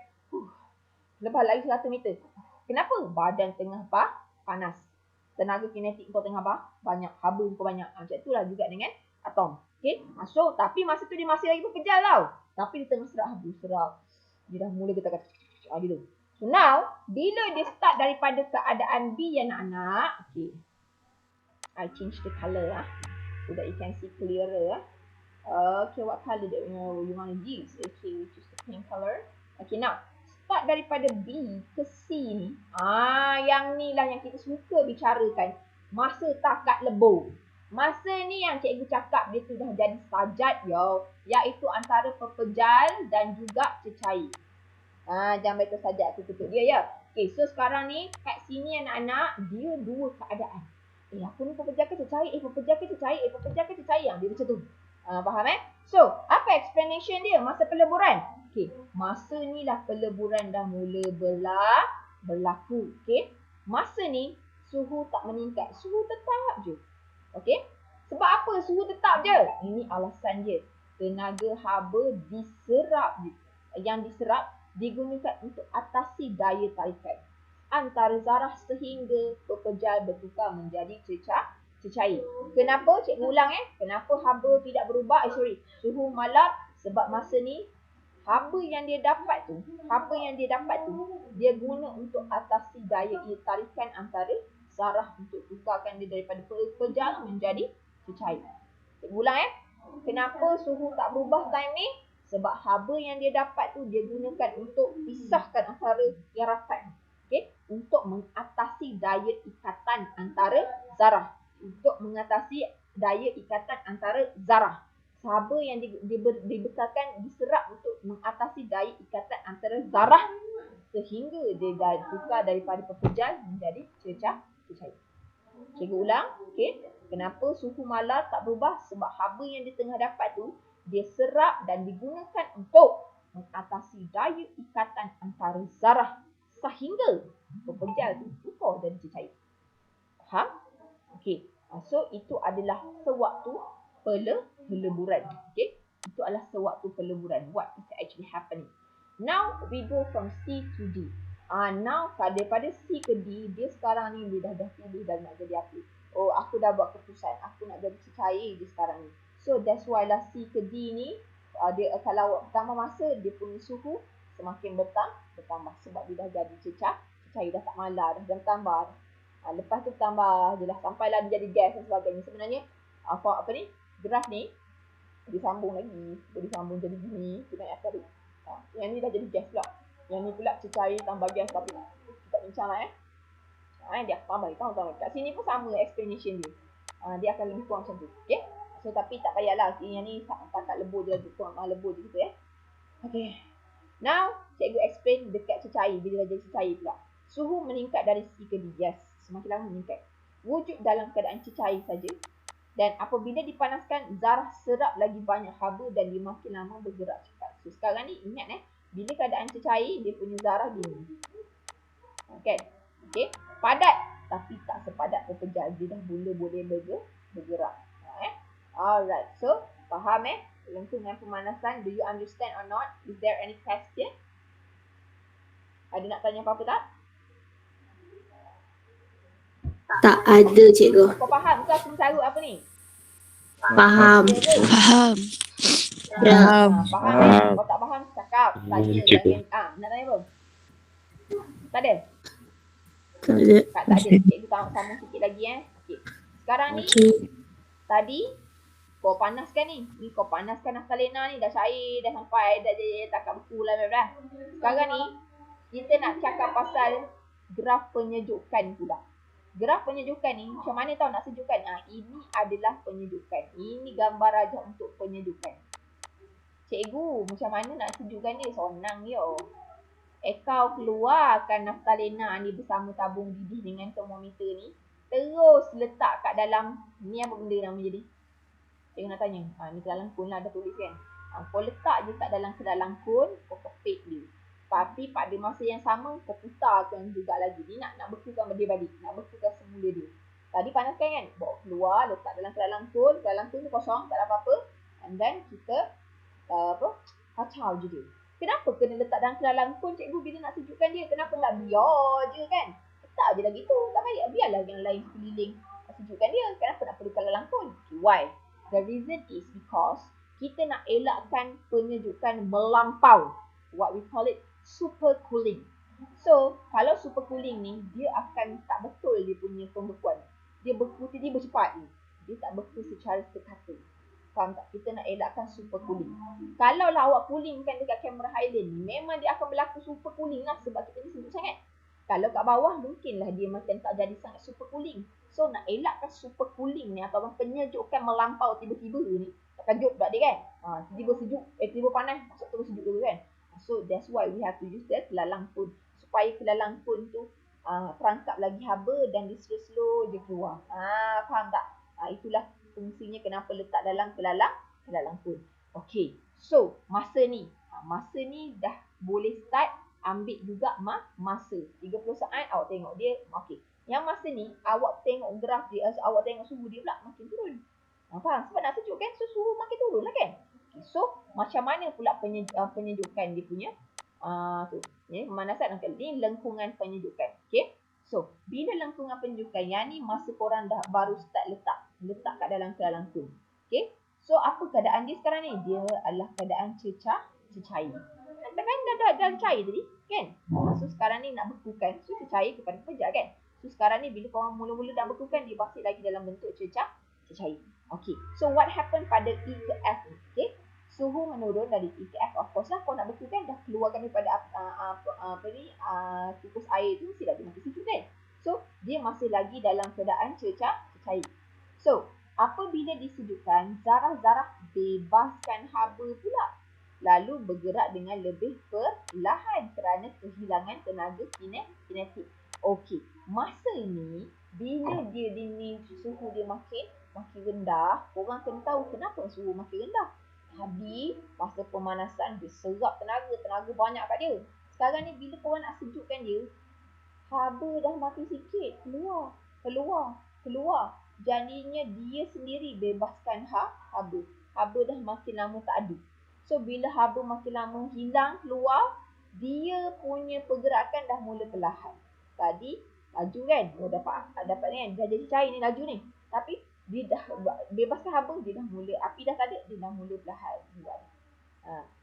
lepas lari 100 meter. Kenapa? Badan tengah panas. Tenaga kinetik kau tengah banyak. Haba kau banyak. Macam itulah juga dengan atom. Okay? So, tapi masa tu dia masih lagi pepejal tau. Tapi dia tengah serap haba. Serap. Dia dah mula kita kata. Gitu. So now, bila dia start daripada keadaan B yang anak-anak. Okay. I change the colour so that you can see clearer. Okay, what colour that you want to use? Okay, we choose the pink colour. Okay, now. Start daripada B ke C ni. Yang ni lah yang kita suka bicarakan. Masa takat lebur. Masa ni yang cikgu cakap dia tu dah jadi sajat iaitu antara pepejal dan juga cecair. Jangan baca sajat tu tutup dia ya. Okay, so sekarang ni kat sini anak-anak dia dua keadaan. Aku ni pepejal ke cecair? Pepejal ke cecair? Pepejal ke cecair? Dia macam tu. Faham So, apa explanation dia masa peleburan? Okey, masa ni lah peleburan dah mula berlaku. Okey, masa ni suhu tak meningkat, suhu tetap je. Okey, sebab apa suhu tetap je? Ini alasan dia. Tenaga haba diserap je. Yang diserap digunakan untuk atasi daya tarikan antara zarah sehingga pepejal bertukar menjadi cecair. Kenapa? Cikgu ulang Kenapa haba tidak berubah? Suhu malap sebab masa ni haba yang dia dapat tu, dia guna untuk atasi daya tarikan antara zarah untuk tukarkan dia daripada pepejal menjadi cecair. Cikgu ulang Kenapa suhu tak berubah time ni? Sebab haba yang dia dapat tu dia gunakan untuk pisahkan antara yang rapat. Okey, untuk mengatasi daya ikatan antara zarah. Haba yang dibesarkan diserap untuk mengatasi daya ikatan antara zarah sehingga dia tukar daripada pepejal menjadi cecair. Cikgu ulang. Okey, kenapa suhu malar tak berubah? Sebab haba yang dia tengah dapat tu dia serap dan digunakan untuk mengatasi daya ikatan antara zarah sehingga pepejal tu tukar jadi cecair. Faham? Okey. So itu adalah sewaktu peleburan. Okey. Itu adalah sewaktu peleburan. What is actually happening. Now we go from C to D. Now daripada C ke D, dia sekarang ni dia dah pilih dah nak jadi apa. Aku dah buat keputusan. Aku nak jadi cecair dia sekarang ni. So that's why lah C ke D ni dia kalau bertambah masa dia punya suhu semakin bertambah sebab dia dah jadi cecair dah tak malar dah bertambah. Lepas tu tambah je lah sampailah dia jadi gas dan sebagainya. Sebenarnya graf ni disambung lagi, disambung jadi gini kita nak tarik. Yang ni dah jadi gas pula. Yang ni pula cecair tambah gas tapi kita bincang lah dia tambah tahu. Kat sini pun sama explanation dia. Dia akan lebih kurang macam tu. Okey. So tapi tak payahlah. Yang ni tak lebur je kurang lebur je gitu Okey. Now cikgu explain dekat cecair bila dah jadi cecair pula. Suhu meningkat dari C ke D. Yes, semakin lama meningkat. Wujud dalam keadaan cecair saja. Dan apabila dipanaskan, zarah serap lagi banyak haba dan dia makin lama bergerak cepat. So sekarang ni ingat bila keadaan cecair dia punya zarah gini. Okey. Padat tapi tak sepadat pepejal. Dia dah boleh bergerak. Alright. So faham langsung dengan pemanasan. Do you understand or not? Is there any question? Ada nak tanya apa-apa tak? Tak ada cikgu. Kau faham ke aku carut apa ni? Faham. Ya ke? Faham. Ya. Faham. Faham. Kau tak faham, cakap. Tanya. Cikgu. Nak tanya apa? Tak ada? Tak ada. Tak ada. Cikgu sambung sikit lagi Okay. Sekarang ni, Okey. tadi kau panaskan ni. Ni kau panaskan naftalena ni. Dah cair, dah sampai, dah jadi takat beku lah. Sekarang ni, kita nak cakap pasal graf penyejukan pula. Graf penyejukan ni, macam mana tau nak sejukkan? Ini adalah penyejukan. Ini gambar rajah untuk penyejukan. Cikgu, macam mana nak sejukkan dia? Senang je. Kau keluarkan naftalena ni bersama tabung didih dengan termometer ni. Terus letak kat dalam, ni apa benda nama jadi? Cikgu nak tanya. Ni kedalang kun lah, dah tulis kan? Kau letak je kat dalam kedalang kun, kau kepit dia. Tapi pada masa yang sama, kau putarkan juga lagi. Ni nak bekukan dia balik. Nak bekukan semula dia. Tadi panaskan kan? Bawa keluar, letak dalam kedalang kun. Kedalang kun tu kosong, tak ada apa-apa. And then kita, kacau je dia. Kenapa kena letak dalam kedalang kun, cikgu, bila nak sejukkan dia? Kenapa tak biar je kan? Letak je lagi tu. Tak baik. Biarlah yang lain sekeliling sejukkan dia. Kenapa nak perlukan dalam kun? Okay, why? The reason is because kita nak elakkan penyejukan melampau. What we call it super cooling. So, kalau super cooling ni, dia akan tak betul dia punya pembekuan. Dia beku tiba-tiba cepat ni. Dia tak beku secara sekata. Faham tak? Kita nak elakkan super cooling. Kalau lah awak coolingkan dekat kamera Highland, memang dia akan berlaku super cooling lah sebab kita ni sejuk sangat. Kalau kat bawah, mungkinlah dia macam tak jadi sangat super cooling. So, nak elakkan super cooling ni atau penyejukan melampau tiba-tiba ni, takkan juk tak dia kan? Tiba-tiba sejuk, tiba-tiba panas, masuk terus sejuk dulu kan? So that's why we have to use the kelalang kun. Supaya kelalang kun tu terangkap lagi haba dan dia slow-slow je keluar. Faham tak? Itulah fungsinya kenapa letak dalam kelalang kun. Okay. So masa ni dah boleh start ambil juga masa. 30 saat awak tengok dia. Okay. Yang masa ni awak tengok graf dia, awak tengok suhu dia pula makin turun. Faham? Sebab nak sejuk kan? So suhu makin turun lah kan? So, macam mana pula penyejukan dia punya pemanasan? Ni lengkungan penyejukan. Okay. So, bila lengkungan penyejukan, yang ni masa korang dah baru start letak kat dalam kedalang kun. Okay. So, apa keadaan dia sekarang ni? Dia adalah keadaan cecair. Kan dah cair tadi kan? So, sekarang ni nak bekukan. So, cecair kepada pekerja kan? So, sekarang ni bila korang mula-mula dah bekukan, dia basuh lagi dalam bentuk cecair. Okay. So, what happened pada E ke F ni? Okay. Suhu menurun dari E ke F. Of course lah, kau nak bekukan dah keluarkan daripada kukus air tu, mesti lagi masih sejuk kan? So, dia masih lagi dalam keadaan cecair. So, apabila disejukkan, zarah-zarah bebaskan haba pula. Lalu bergerak dengan lebih perlahan kerana kehilangan tenaga kinetik. Okey, masa ni, bila dia suhu dia makin rendah, korang kena tahu kenapa suhu makin rendah. Tadi masa pemanasan dia serap tenaga banyak kat dia. Sekarang ni bila korang nak sejukkan dia, haba dah makin sikit keluar. Jadinya dia sendiri bebaskan haba. Haba dah makin lama tak ada. So bila haba makin lama hilang keluar, dia punya pergerakan dah mula perlahan. Tadi laju kan? Dapat ni kan? Dah jadi cair ni laju ni. Tapi dia dah bebaskan haba, dia dah mula, api dah tak ada, dia dah mula perlahan.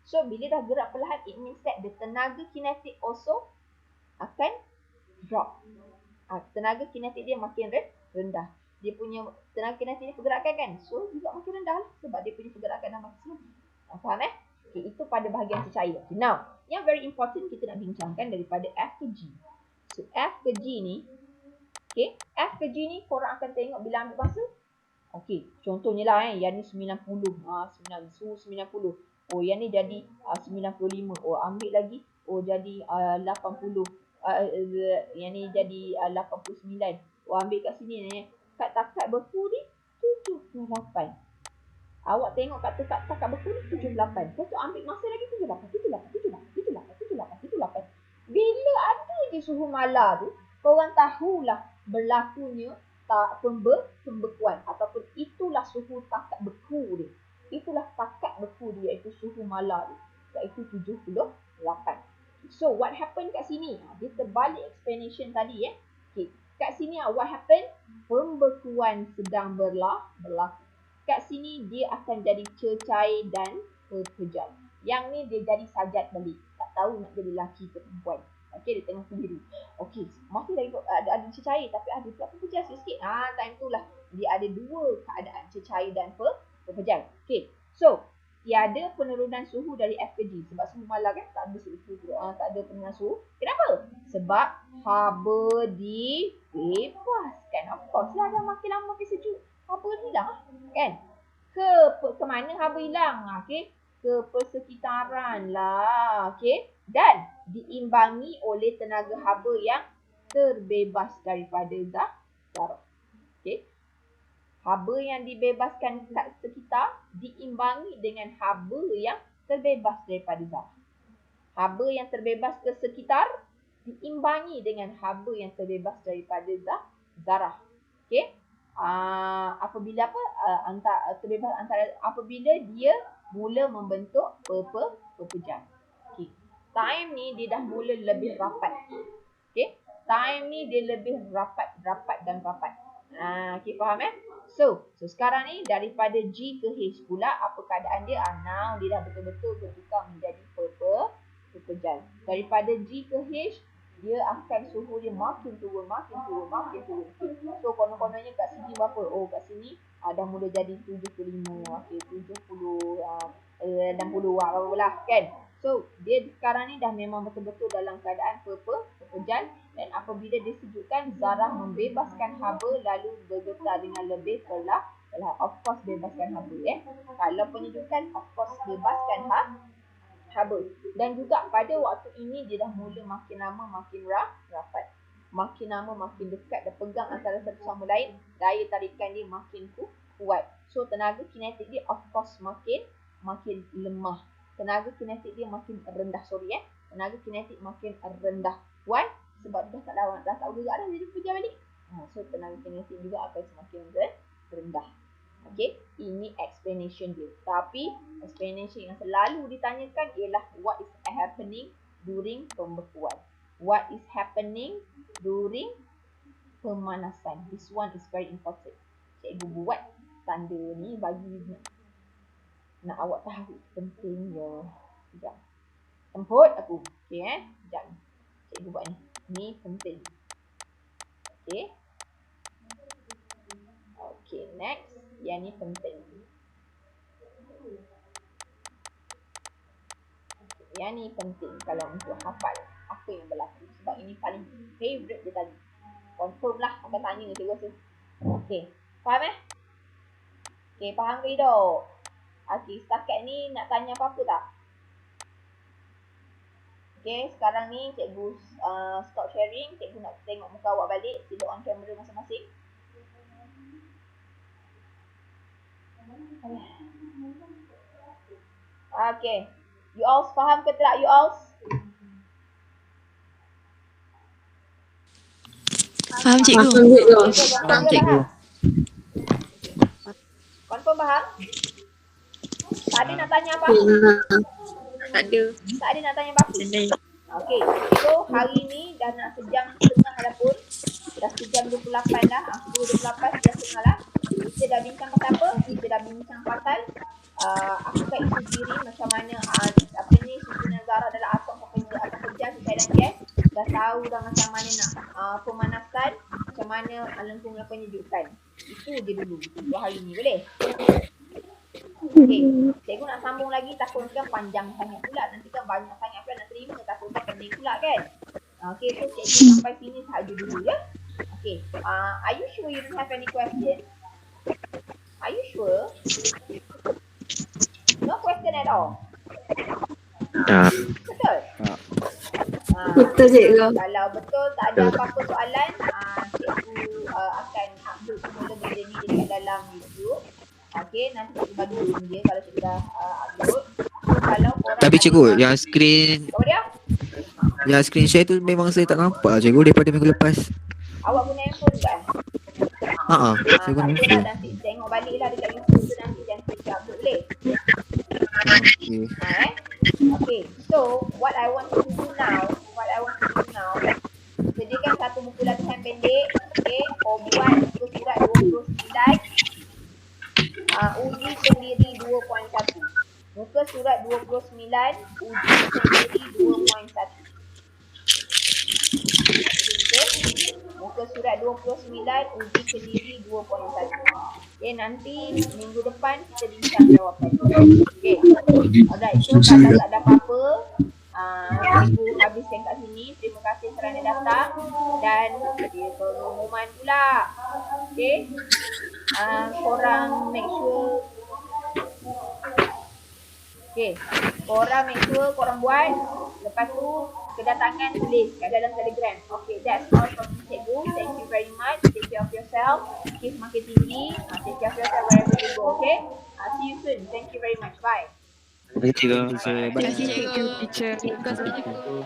So bila dah gerak perlahan, it means that the tenaga kinetik also akan drop. Tenaga kinetik dia makin rendah. Dia punya tenaga kinetik dia pergerakan kan? So juga makin rendah lah sebab dia punya pergerakan dah makin slow. Faham Okay, itu pada bahagian cecair. Okay, now, yang very important kita nak bincangkan daripada F ke G. So F ke G ni, okay, F ke G ni korang akan tengok bila ambil masa. Okey, contohnya lah yang ni 90. Suhu 90. Oh, yang ni jadi 95. Oh, ambil lagi. Oh, jadi 80. Yang ni jadi 89. Oh, ambil kat sini ni. Kat takat beku ni 78. Awak tengok kat takat beku ni 78. Lepas tu ambil masa lagi 78. Bila ada je suhu mala tu, korang tahulah berlakunya pembekuan ataupun itulah suhu takat beku dia. Itulah takat beku dia, iaitu suhu mala dia, iaitu 78. So what happened kat sini? Dia terbalik explanation tadi Okay. Kat sini what happened? pembekuan sedang berlaku. Kat sini dia akan jadi cecair dan pepejal. Yang ni dia jadi sajat balik. Tak tahu nak jadi lelaki ke perempuan. Okey, dia tengah sendiri. Okey, masih lagi ada cecair tapi ada pula pepejal sikit. Time tu lah dia ada dua keadaan, cecair dan pepejal. Okey, so tiada penurunan suhu dari F ke G. Sebab semua malar kan, tak ada suhu, tak ada penurunan suhu. Kenapa? Sebab haba dibebaskan. Of course lah, dah makin lama makin sejuk, haba hilang kan? Ke mana haba hilang? Okey, ke persekitaran lah. Okey, dan diimbangi oleh tenaga haba yang terbebas daripada zarah. Okey, haba yang dibebaskan kat sekitar diimbangi dengan haba yang terbebas daripada zarah. Haba yang terbebas ke sekitar diimbangi dengan haba yang terbebas daripada zarah. Okey. Apabila terbebas antara apabila dia mula membentuk pepejal. Okey. Time ni dia dah mula lebih rapat. Okey. Time ni dia lebih rapat dan rapat. Okey, faham So sekarang ni daripada G ke H pula apa keadaan dia? Now dia dah betul-betul bertukar menjadi pepejal. Daripada G ke H dia akan suhu dia makin turun. So konon-kononnya kat sini berapa? Oh, kat sini dah mula jadi 75. Okey, 70 60 apa lah kan. So dia sekarang ni dah memang betul-betul dalam keadaan pepejal. Dan apabila disejukkan, zarah membebaskan haba lalu bergetar dengan lebih perlahan. Of course bebaskan haba Kalau penyejukan, of course bebaskan haba. Dan juga pada waktu ini dia dah mula makin lama makin rapat. Makin lama makin dekat dan pegang antara satu sama lain. Daya tarikan dia makin kuat. So tenaga kinetik dia of course makin lemah. Tenaga kinetik dia makin rendah. Tenaga kinetik makin rendah. Why? Sebab dia dah tak bergerak dah, dia pejam balik. So tenaga kinetik juga akan semakin rendah. Okey, ini explanation dia. Tapi explanation yang selalu ditanyakan ialah what is happening during pembekuan. What is happening during pemanasan. This one is very important. Cikgu buat tanda ni bagi nak awak tahu pentingnya. Sekejap. Temput aku. Okey sekejap. Cikgu buat ni. Ni penting. Okey. Okey, next. Yang ni penting. Yang ni penting kalau untuk hafal apa yang berlaku. Sebab ini paling favourite dia tadi. Confirm lah akan tanya cikgu rasa. Okey. Faham Okey, faham ke hidup? Okey, setakat ni nak tanya apa-apa tak? Okay, sekarang ni cikgu stop sharing. Cikgu nak tengok muka awak balik. Sibuk on kamera masing-masing. Okay. You all faham ke tak you all? Faham cikgu? Faham cikgu. Confirm faham? Tak ada nak tanya apa? Tak ada. Tak ada nak tanya apa-apa? Okey. So, hari ni dah nak sejam setengah dah pun. Dah sejam 28 dah. 10:28 sejam setengah lah. Kita dah bincang pasal apa? Kita dah bincang pasal apakah isu diri, macam mana apa ni, susunan zarah dalam atom pepejal, cecair dan gas. Dah tahu dah macam mana nak pemanasan, macam mana lengkungan penyejukan. Itu je dulu. Untuk hari ni boleh? Okey, cikgu nak sambung lagi, takutkan panjang sangat pula. Nanti kan banyak sangat pula nak terima, takutkan pendek pula kan. Okey, so cikgu sampai sini sahaja dulu ya. Okey, are you sure you don't have any question? Are you sure? No question at all? Betul? Betul cikgu. Kalau betul tak ada apa-apa soalan, cikgu akan upload semula benda ni dekat dalam YouTube. Okey, nanti cikgu bagi link dia kalau cikgu dah upload. So, kalau korang Tapi cikgu, yang screen apa dia? yang screen share tu memang saya tak nampak cikgu daripada minggu lepas. Awak guna handphone kan? Saya guna Tak handphone. nanti tengok balik lah dekat YouTube tu nanti dan cikgu upload boleh? Okey. Okay, so what I want to do now, sediakan satu buku latihan pendek, okay, buat muka surat uji sendiri 2.1. Muka surat 29, uji sendiri 2.1. Okay. Muka surat 29, uji sendiri 2.1. Okay, nanti minggu depan kita bincang jawapan. Okay. Alright, so kalau tak ada apa-apa, cikgu habiskan kat sini. Terima kasih kerana datang. Dan dia pengumuman pula. Okay. Korang make sure. Okay. Korang make sure korang buat. Lepas tu kedatangan tulis kat dalam Telegram. Okay, that's all from me, cikgu. Thank you very much. Take care of yourself. Keep makin tinggi. Take care of yourself wherever you go. Okay. See you soon. Thank you very much. Bye. Terima kasih. Terima kasih cikgu. Teacher. Terima kasih cikgu.